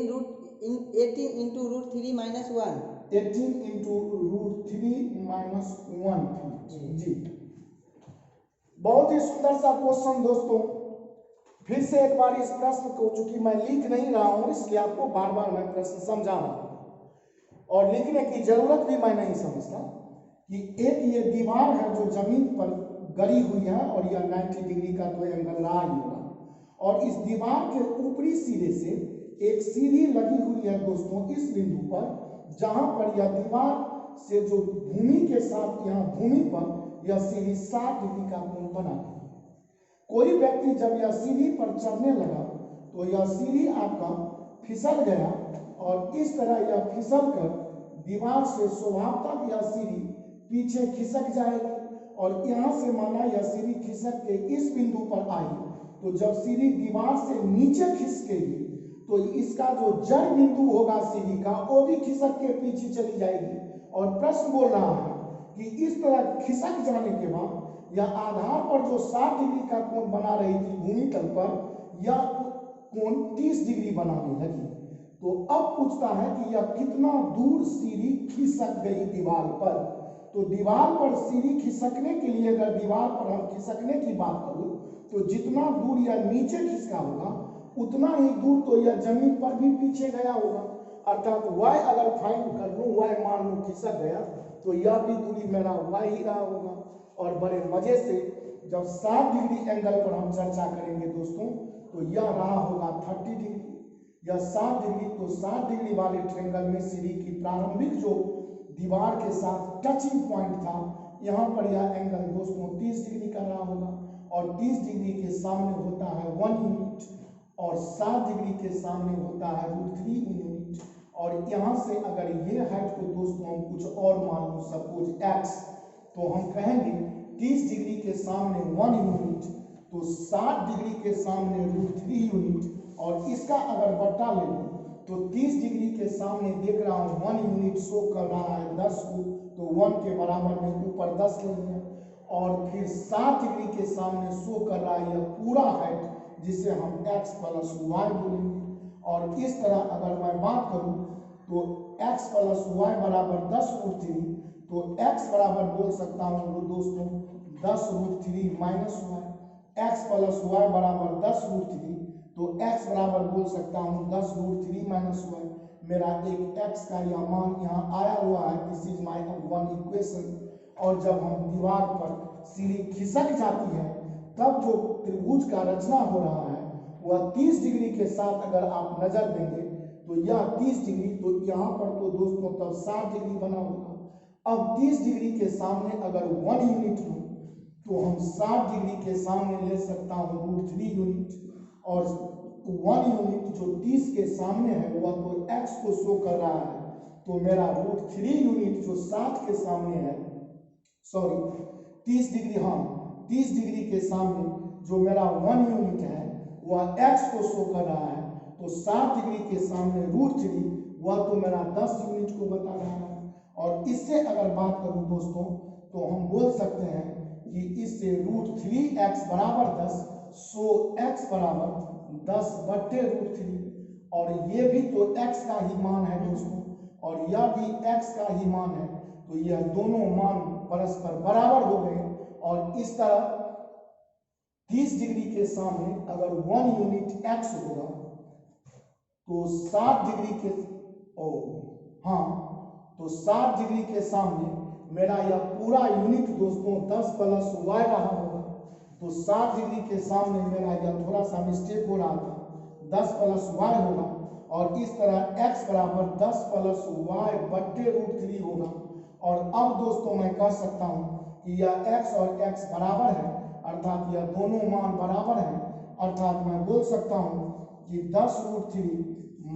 into root 3 minus 1, 18 into root 3 minus 1 feet. जी, बहुत ही सुंदर सा क्वेश्चन दोस्तों। फिर से एक बार इस प्रश्न को, चूंकि मैं लिख नहीं रहा हूं इसलिए आपको बार बार मैं प्रश्न समझा रहा हूं, और लिखने की जरूरत भी मैं नहीं समझता कि एक ये दीवार है जो जमीन पर गड़ी हुई है, और यह 90 डिग्री का तो एंगल रहा ही होगा, और इस दीवार के ऊपरी सिरे से एक सीढ़ी लगी हुई है दोस्तों इस बिंदु पर, जहां पर यह दीवार से जो भूमि के साथ यहाँ भूमि पर यह सीढ़ी 60 डिग्री का कोण बनाती है। कोई व्यक्ति जब यह सीढ़ी पर चढ़ने लगा तो यह सीढ़ी आपका फिसल गया, और इस तरह यह फिसल कर दीवार से स्वभावतः यह सीढ़ी पीछे खिसक जाएगी, और यहाँ से माना यह सीढ़ी खिसक के इस बिंदु पर आई, तो जब सीढ़ी दीवार से नीचे खिसकेगी तो इसका जो जड़ बिंदु होगा सीढ़ी का, वो भी खिसक के पीछे चली जाएगी। और प्रश्न बोल रहा है कि इस तरह खिसक जाने के बाद यह आधार पर जो 60 डिग्री का कोण बना रही थी भूमि तल पर, यह कोण 30 डिग्री बनाने लगी। तो अब पूछता है कि यह कितना दूर सीढ़ी खिसक गई दीवार पर। तो दीवार पर सीढ़ी खिसकने के लिए अगर दीवार पर हम खिसकने की बात करूं तो जितना दूर यह नीचे खिसका होगा उतना ही दूर तो यह जमीन पर भी पीछे गया होगा, अर्थात y अगर फाइंड कर लूँ, y मान लूँ खिसक गया, तो यह भी दूरी मेरा y ही रहा होगा। और बड़े मजे से जब 60 डिग्री एंगल पर हम चर्चा करेंगे दोस्तों, तो यह रहा होगा 30 डिग्री। या 60 डिग्री, तो 60 डिग्री वाले ट्रायंगल में सीढ़ी की प्रारंभिक जो दीवार के साथ टचिंग पॉइंट था, यहाँ पर यह एंगल दोस्तों 30 डिग्री का रहा होगा और 30 डिग्री के सामने होता है 1 यूनिट और 60 डिग्री के सामने होता है √3 यूनिट। और यहाँ से अगर ये हाइट को दोस्तों हम कुछ और मान लो, सपोज x, तो हम कहेंगे 30 डिग्री के सामने 1 यूनिट, तो 60 डिग्री के सामने √3 यूनिट, और इसका अगर बट्टा ले लो तो 30 डिग्री के सामने देख रहा हूँ 1 यूनिट शो कर रहा है 10 को, तो 1 के बराबर में ऊपर 10 ले लिया, और फिर 60 डिग्री के सामने शो कर रहा है यह पूरा हाइट, जिसे हम x प्लस वाई बोलेंगे। और इस तरह अगर मैं बात करूं तो x प्लस वाई बराबर 10√3, तो x बराबर बोल सकता हूं दोस्तों 10√3 minus y. x plus y बराबर 10√3, तो x बराबर बोल सकता हूं 10√3 माइनस वाई। मेरा एक x का यह मान यहाँ आया हुआ है, this is my one equation. और जब हम दीवार पर सीढ़ी खिसक जाती है तब जो त्रिभुज का रचना हो रहा है वह 30 डिग्री के साथ अगर आप नजर देंगे तो यह 30 डिग्री, तो यहाँ पर तो दोस्तों तब 60 डिग्री बना होगा। अब 30 डिग्री के सामने अगर 1 यूनिट लूँ तो हम 60 डिग्री के सामने ले सकता हूँ √3 यूनिट, और 1 यूनिट जो 30 के सामने है वह तो x को शो कर रहा है, तो मेरा √3 यूनिट जो 60 के सामने है, सॉरी 30 डिग्री, हाँ 30 डिग्री के सामने जो मेरा 1 यूनिट है वह x को शो कर रहा है, तो 60 डिग्री के सामने √3 वह तो मेरा 10 यूनिट को बता रहा है। और इससे अगर बात करूं दोस्तों तो हम बोल सकते हैं कि इससे √3x बराबर 10, सो x बराबर 10/√3, और ये भी तो x का ही मान है दोस्तों, और यह भी x का ही मान है, तो यह दोनों मान परस्पर बराबर हो गए। और इस तरह 30 डिग्री के सामने अगर 1 यूनिट x होगा तो 60 डिग्री के तो 60 डिग्री के सामने मेरा यह पूरा यूनिट दोस्तों 10 प्लस वाई रहा होगा, तो 60 डिग्री के सामने मेरा यह थोड़ा सा मिस्टेक हो रहा था, 10 प्लस वाई होगा, और इस तरह x बराबर 10 प्लस वाई/√3 होगा। और अब दोस्तों मैं कह सकता हूं कि यह x और x बराबर है, अर्थात यह दोनों मान बराबर हैं, अर्थात मैं बोल सकता हूं कि 10√3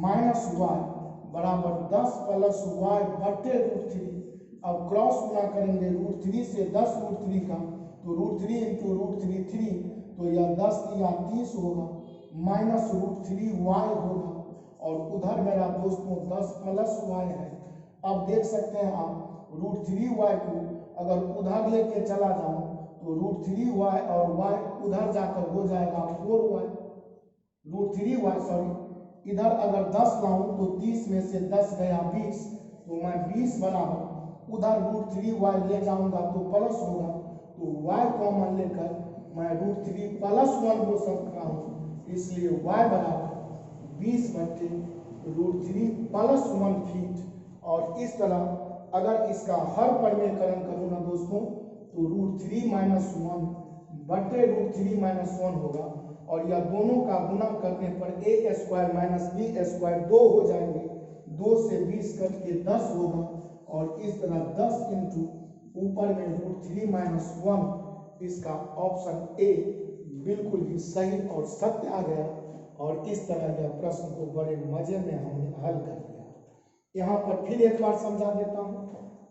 माइनस वाई बराबर 10 प्लस वाई/√3। अब क्रॉस गुणा करेंगे √3 से 10√3 का, तो √3 इंटू √3 3, तो यह 10 या 30 होगा, माइनस √3 वाई होगा, और उधर मेरा दोस्तों 10 प्लस वाई है। अब देख सकते हैं आप √3 वाई को अगर उधर लेके चला जाऊं तो √3 वाई और वाई उधर जाकर हो जाएगा 4 वाई, √3 वाई सॉरी, इधर अगर 10 लाऊं तो 30 में से 10 गया 20, तो मैं 20 बराबर उधर √3 वाई ले जाऊंगा तो प्लस होगा, तो वाई कॉमन लेकर मैं √3 प्लस 1 हो सकता हूँ, इसलिए वाई बराबर 20/√3 प्लस 1 फीट। और इस तरह अगर इसका हर परिमेयकरण करूँ ना दोस्तों तो √3 माइनस 1/√3 माइनस 1 होगा, और यह दोनों का गुणा करने पर a² माइनस b² 2 हो जाएंगे, 2 से 20 कट के 10 होगा, और इस तरह 10 इंटू ऊपर में √3 माइनस 1, इसका ऑप्शन ए बिल्कुल ही सही और सत्य आ गया। और इस तरह यह प्रश्न को बड़े मजे में हमने हल कर लिया। यहाँ पर फिर एक बार समझा देता हूँ,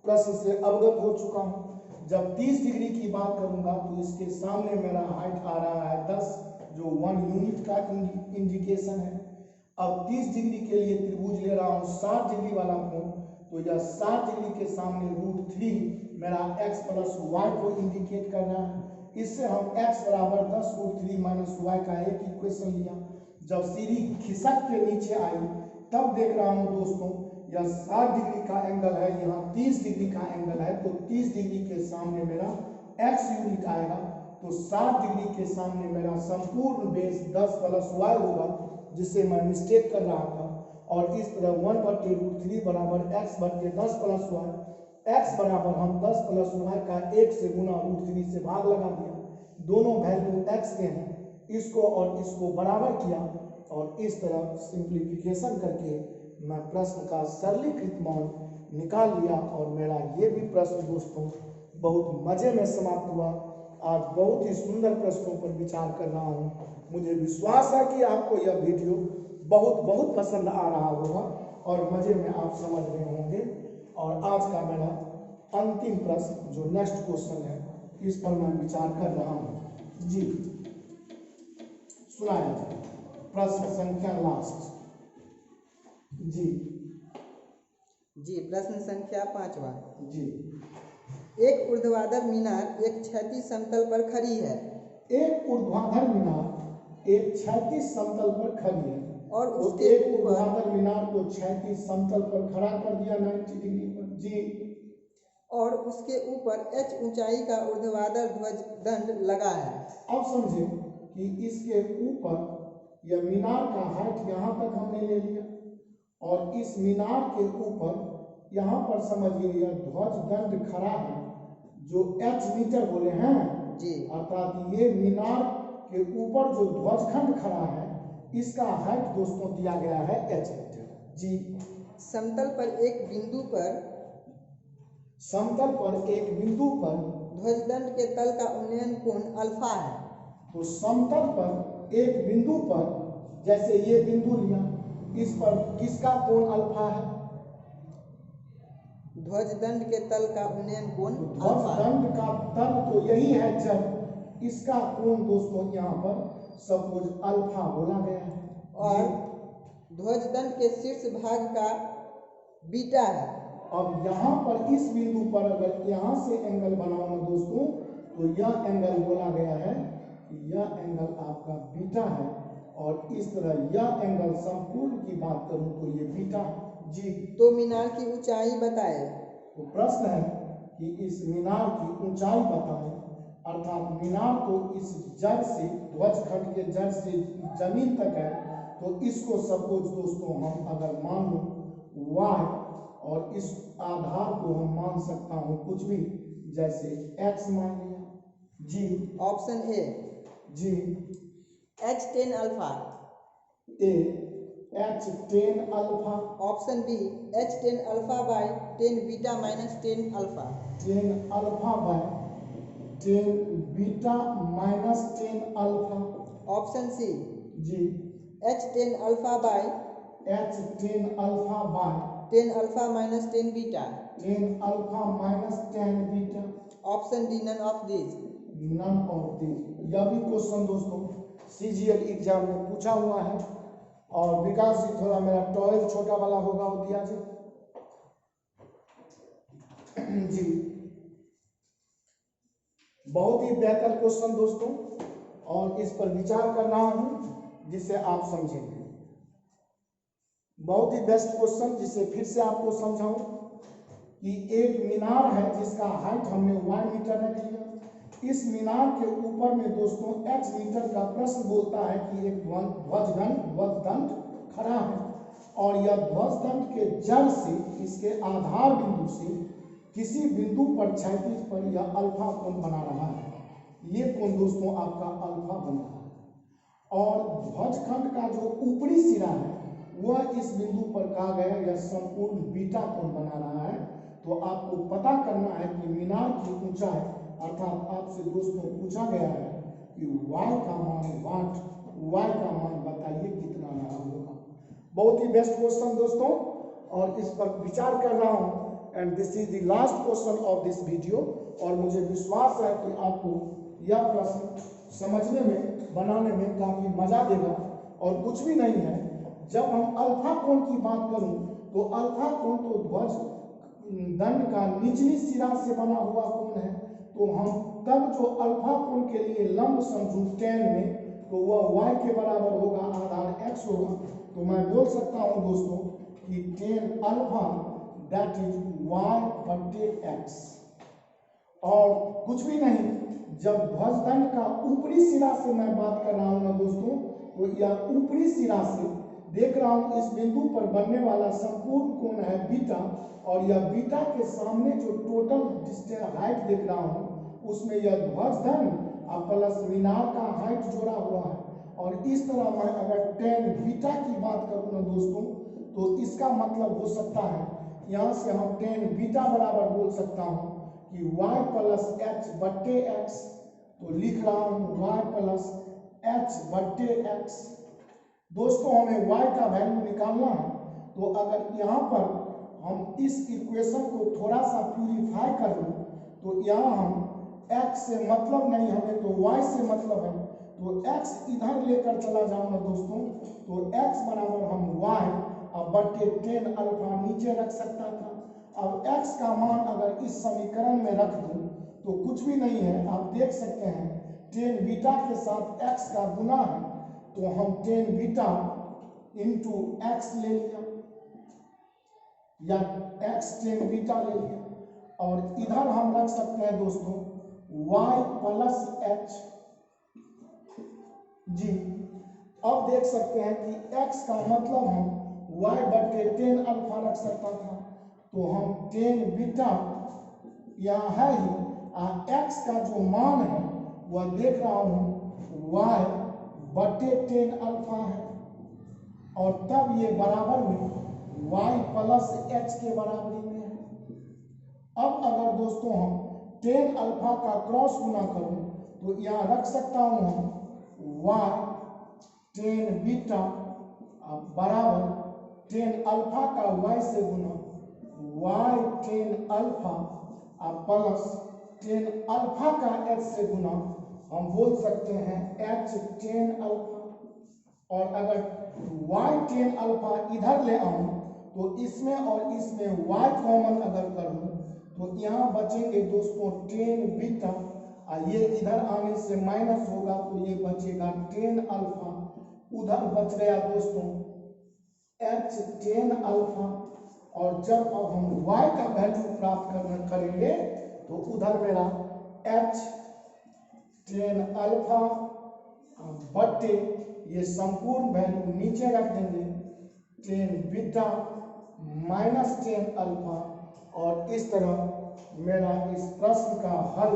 प्रश्न से अवगत हो चुका हूँ। जब 30 डिग्री की बात करूँगा तो इसके सामने मेरा हाइट आ रहा है 10, जो 1 यूनिट का इंडिकेशन है। अब 30 डिग्री के लिए त्रिभुज ले रहा हूँ 60 डिग्री वाला कोण, तो यह 60 डिग्री के सामने √3 मेरा x प्लस वाई को इंडिकेट कर रहा है। इससे हम x बराबर 10√3 माइनस वाई का एक इक्वेशन लिया। जब सीढ़ी खिसक के नीचे आई तब देख रहा हूँ दोस्तों यह 60 डिग्री का एंगल है, यहाँ 30 डिग्री का एंगल है, तो 30 डिग्री के सामने मेरा x यूनिट आएगा, तो 60 डिग्री के सामने मेरा संपूर्ण बेस 10 प्लस वाई होगा, जिससे मैं मिस्टेक कर रहा था। और इस तरह 1/√3 बराबर x/10 प्लस वाई, x बराबर हम 10 प्लस वाई का 1 से गुना √3 से भाग लगा दिया, दोनों वैल्यू x के हैं, इसको और इसको बराबर किया और इस तरह सिंप्लीफिकेशन करके मैं प्रश्न का सरलीकृत मान निकाल लिया और मेरा ये भी प्रश्न दोस्तों बहुत मज़े में समाप्त हुआ। आज बहुत ही सुंदर प्रश्नों पर विचार कर रहा हूँ। मुझे विश्वास है कि आपको यह वीडियो बहुत बहुत पसंद आ रहा होगा और मज़े में आप समझ रहे होंगे। और आज का मेरा अंतिम प्रश्न जो नेक्स्ट क्वेश्चन है इस पर मैं विचार कर रहा हूँ। जी सुनाया जाए प्रश्न संख्या लास्ट। जी प्रश्न संख्या 5वां। जी एक ऊर्ध्वाधर मीनार एक क्षैतिज समतल पर खड़ी है। एक ऊर्ध्वाधर मीनार एक क्षैतिज समतल पर खड़ी है और तो उसके एक ऊपर ऊर्ध्वाधर मीनार को क्षैतिज समतल पर खड़ा कर दिया 90 डिग्री पर। जी और उसके ऊपर h ऊंचाई का ऊर्ध्वाधर ध्वज दंड लगा है। अब समझे कि इसके ऊपर यह मीनार का हाइट यहाँ तक हमने ले लिया और इस मीनार के ऊपर यहाँ पर समझिए यह ध्वज दंड खड़ा है जो h मीटर बोले हैं जी। अर्थात ये मीनार के ऊपर जो ध्वजखंड खड़ा है इसका हाइट दोस्तों दिया गया है h मीटर। जी समतल पर एक बिंदु पर ध्वजदंड के तल का उन्नयन कोण अल्फा है। तो समतल पर एक बिंदु पर जैसे ये बिंदु लिया इस पर किसका कोण अल्फा है? ध्वजदंड के तल का उन्नयन कोण अल्फा है। ध्वजदंड का तल तो यही है जब इसका कोण दोस्तों यहाँ पर सपोज अल्फा बोला गया है और ध्वजदंड के शीर्ष भाग का बीटा है। अब यहाँ पर इस बिंदु पर अगर यहाँ से एंगल बनाऊंगा दोस्तों तो यह एंगल बोला गया है कि यह एंगल आपका बीटा है और इस तरह यह एंगल संपूर्ण की बात करूं तो ये बीटा है। जी तो मीनार की ऊंचाई बताए। तो प्रश्न है कि इस मीनार की ऊंचाई बताएं अर्थात मीनार को इस जड़ से ध्वजखंड के जड़ से जमीन तक है तो इसको सपोज दोस्तों हम अगर मान लो y और इस आधार को हम मान सकता हूँ कुछ भी जैसे x मान लिया। जी ऑप्शन ए जी h10 alpha, A h10 alpha, option B h10 alpha by 10 beta minus 10 alpha, 10 alpha by 10 beta minus 10 alpha, option C जी h10 alpha by h10 alpha by 10 alpha minus 10 beta, 10 alpha minus 10 beta, option D none of this. None of this. यह भी question दोस्तों CGL exam में पूछा हुआ है और विकास जी थोड़ा मेरा टॉयल छोटा वाला होगा वो दिया जी। जी बहुत ही बेहतर क्वेश्चन दोस्तों और इस पर विचार कर रहा हूं जिससे आप समझेंगे। बहुत ही बेस्ट क्वेश्चन जिसे फिर से आपको समझाऊं कि एक मीनार है जिसका हाइट हमने y मीटर रख लिया। इस मीनार के ऊपर में दोस्तों h मीटर का प्रश्न बोलता है कि एक ध्वजदंड खड़ा है और यह ध्वजदंड के जड़ से इसके आधार बिंदु से किसी बिंदु पर क्षैतिज पर यह अल्फा कोण बना रहा है। ये कोण दोस्तों आपका अल्फा बन रहा है और ध्वजखंड का जो ऊपरी सिरा है वह इस बिंदु पर कहा गया यह संपूर्ण बीटा कोण बना रहा है। तो आपको पता करना है कि मीनार की ऊंचाई अर्थात आपसे दोस्तों पूछा गया है कि y का मान बताइए कितना रहा होगा। बहुत ही बेस्ट क्वेश्चन दोस्तों और इस पर विचार कर रहा हूं and this is the last question of this video और मुझे विश्वास है कि आपको यह प्रश्न समझने में बनाने में काफी मजा देगा और कुछ भी नहीं है। जब हम अल्फा कोण की बात करूं तो अल्फा कोण तो ध्वज दंड का निचली सिरा से बना हुआ कोण है तो हम तब जो अल्फा कोण के लिए लंब समझू tan में तो वह y के बराबर होगा आधार x होगा। तो मैं बोल सकता हूं दोस्तों कि tan alpha that is y बटे x और कुछ भी नहीं। जब ध्वजदंड का ऊपरी सिरा से मैं बात कर रहा हूं ना दोस्तों तो यह ऊपरी सिरा से देख रहा हूं इस बिंदु पर बनने वाला संपूर्ण कोण है बीटा और यह बीटा के सामने जो टोटल डिस्टेंस हाइट देख रहा हूं उसमें यह ध्वजदंड और प्लस मीनार का हाइट जोड़ा हुआ है और इस तरह मैं अगर tan बीटा की बात करूँ ना दोस्तों, तो इसका मतलब हो सकता है यहाँ से हम tan बीटा बराबर बोल सकता हूँ कि y प्लस एच बट्टे एक्स। तो लिख रहा हूँ y प्लस एच बट्टे एक्स। दोस्तों हमें y का वैल्यू निकालना है, तो अगर यहाँ पर हम इस इक्वेशन को थोड़ा सा प्यूरिफाई कर लूँ, तो यहाँ हम x से मतलब नहीं, हमें तो y से मतलब है। तो x इधर लेकर चला जाऊँ ना दोस्तों, तो x बराबर हम y अब बट्टे tan अल्फा नीचे रख सकता था। अब x का मान अगर इस समीकरण में रख दूं तो कुछ भी नहीं है, आप देख सकते हैं tan बीटा के साथ x का गुना है, तो हम tan बीटा इंटू x ले लिया या x tan बीटा ले लिया, और इधर हम रख सकते हैं दोस्तों y प्लस h जी। अब देख सकते हैं कि x का मतलब हम y बटे tan अल्फा रख सकता था, तो हम tan बीटा यहाँ है ही, x का जो मान है वह देख रहा हूँ y बटे tan अल्फा है, और तब ये बराबर में y प्लस h के बराबरी में है। अब अगर दोस्तों हम tan अल्फा का क्रॉस गुना करूं, तो यहाँ रख सकता हूं हम y tan बीटा बराबर tan अल्फा का y से गुना y tan alpha plus tan alpha का h से गुना हम बोल सकते हैं h tan अल्फा। और अगर y tan अल्फा इधर ले आऊं, तो इसमें और इसमें y कॉमन अगर करूं, तो यहाँ बचेंगे दोस्तों tan बीटा, ये इधर आने से माइनस होगा, तो ये बचेगा tan अल्फा। उधर बच गया दोस्तों h tan अल्फा, और जब अब हम y का वैल्यू प्राप्त करेंगे, तो उधर मेरा h tan अल्फा बट्टे ये संपूर्ण वैल्यू नीचे रख देंगे tan beta minus tan alpha, और इस तरह मेरा इस प्रश्न का हल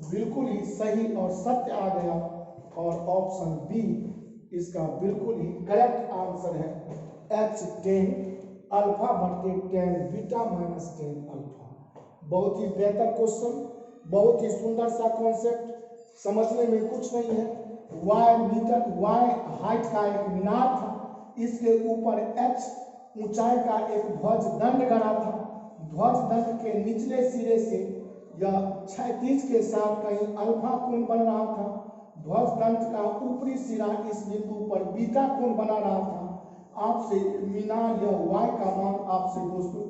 बिल्कुल ही सही और सत्य आ गया, और ऑप्शन बी इसका बिल्कुल ही करेक्ट आंसर है, h tan अल्फा बट्टे tan beta minus tan alpha. बहुत ही बेहतर क्वेश्चन, बहुत ही सुंदर सा कॉन्सेप्ट, समझने में कुछ नहीं है। y हाइट का एक मीनार था, इसके ऊपर h ऊंचाई का एक ध्वज दंड गड़ा था। ध्वज दंड के निचले सिरे से यह क्षैतिज के साथ कहीं अल्फा कोण बन रहा था। ध्वज दंड का ऊपरी सिरा इस बिंदु पर बीटा कोण बना रहा था। आपसे मीनार या y का मान आपसे दोस्तों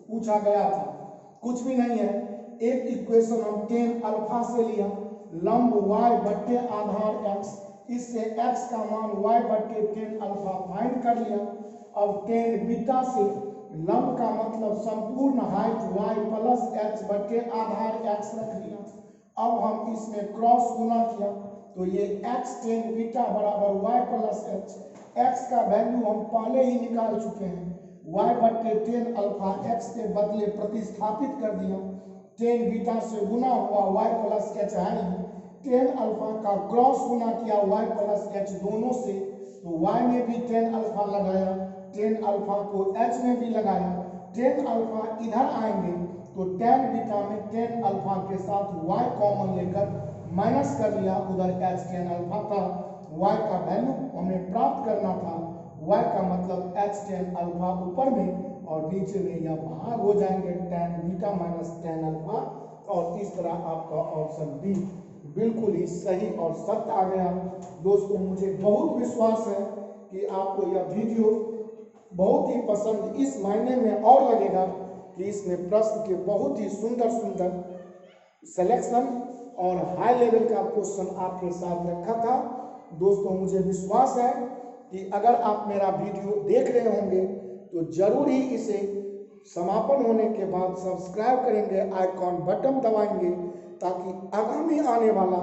पूछा गया था, कुछ भी नहीं है। एक इक्वेशन हम tan अल्फा से लिया, लंब y बट्टे आधार x, इससे x का मान y बट्टे tan अल्फा फाइंड कर लिया। अब tan बीटा से लंब का मतलब संपूर्ण हाइट y प्लस h बट्टे आधार x रख लिया। अब हम इसमें क्रॉस गुना किया, तो ये x tan बीटा बराबर y प्लस h, x का वैल्यू हम पहले ही निकाल चुके हैं, y बट्टे tan अल्फा x के बदले प्रतिस्थापित कर दिया। tan बीटा से गुना हुआ y प्लस h है, tan अल्फा का क्रॉस गुना किया y प्लस h दोनों से, तो y में भी tan अल्फा लगाया, tan अल्फा को h में भी लगाया। tan अल्फा इधर आएंगे तो tan बीटा में tan अल्फा के साथ y कॉमन लेकर माइनस कर लिया, उधर h tan अल्फा था। y का वैल्यू हमें प्राप्त करना था, y का मतलब h tan अल्फा ऊपर में और नीचे में यह भाग हो जाएंगे tan beta minus tan alpha, और इस तरह आपका ऑप्शन बी बिल्कुल ही सही और सत्य आ गया। दोस्तों मुझे बहुत विश्वास है कि आपको यह वीडियो बहुत ही पसंद इस मायने में और लगेगा कि इसमें प्रश्न के बहुत ही सुंदर सुंदर सिलेक्शन और हाई लेवल का क्वेश्चन आपके साथ रखा था। दोस्तों मुझे विश्वास है कि अगर आप मेरा वीडियो देख रहे होंगे तो जरूर ही इसे समापन होने के बाद सब्सक्राइब करेंगे, आइकॉन बटन दबाएंगे, ताकि आगामी आने वाला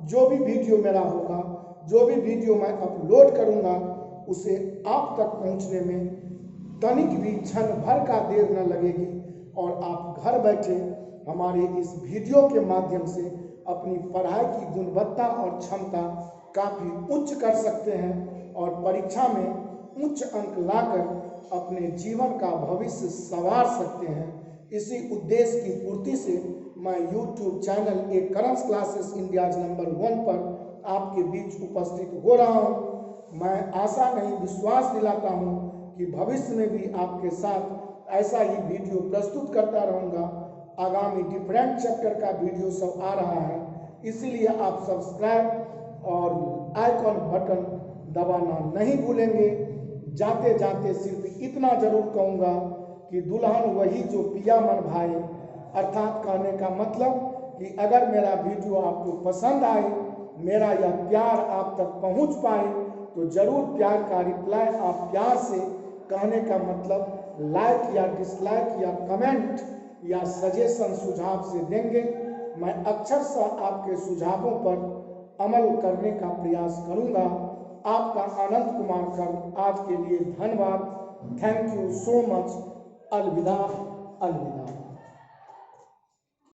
जो भी वीडियो मेरा होगा, जो भी वीडियो मैं अपलोड करूंगा, उसे आप तक पहुंचने में तनिक भी क्षण भर का देर न लगेगी, और आप घर बैठे हमारे इस वीडियो के माध्यम से अपनी पढ़ाई की गुणवत्ता और क्षमता काफ़ी उच्च कर सकते हैं और परीक्षा में उच्च अंक लाकर अपने जीवन का भविष्य संवार सकते हैं। इसी उद्देश्य की पूर्ति से मैं YouTube चैनल ए करंस क्लासेस इंडिया नंबर 1 पर आपके बीच उपस्थित हो रहा हूँ। मैं आशा नहीं विश्वास दिलाता हूँ कि भविष्य में भी आपके साथ ऐसा ही वीडियो प्रस्तुत करता रहूँगा। आगामी डिफरेंट चैप्टर का वीडियो सब आ रहा है, इसीलिए आप सब्सक्राइब और आइकॉन बटन दबाना नहीं भूलेंगे। जाते जाते सिर्फ इतना जरूर कहूँगा कि दुल्हन वही जो पिया मन भाए, अर्थात कहने का मतलब कि अगर मेरा वीडियो आपको पसंद आए, मेरा यह प्यार आप तक पहुँच पाए, तो ज़रूर प्यार का रिप्लाई आप प्यार से, कहने का मतलब लाइक या डिसलाइक या कमेंट या सजेशन सुझाव से देंगे। मैं अक्षरशः आपके सुझावों पर अमल करने का प्रयास करूंगा। आपका आनंद कुमार कर आज के लिए धन्यवाद। Thank you so much. अलविदा अलविदा।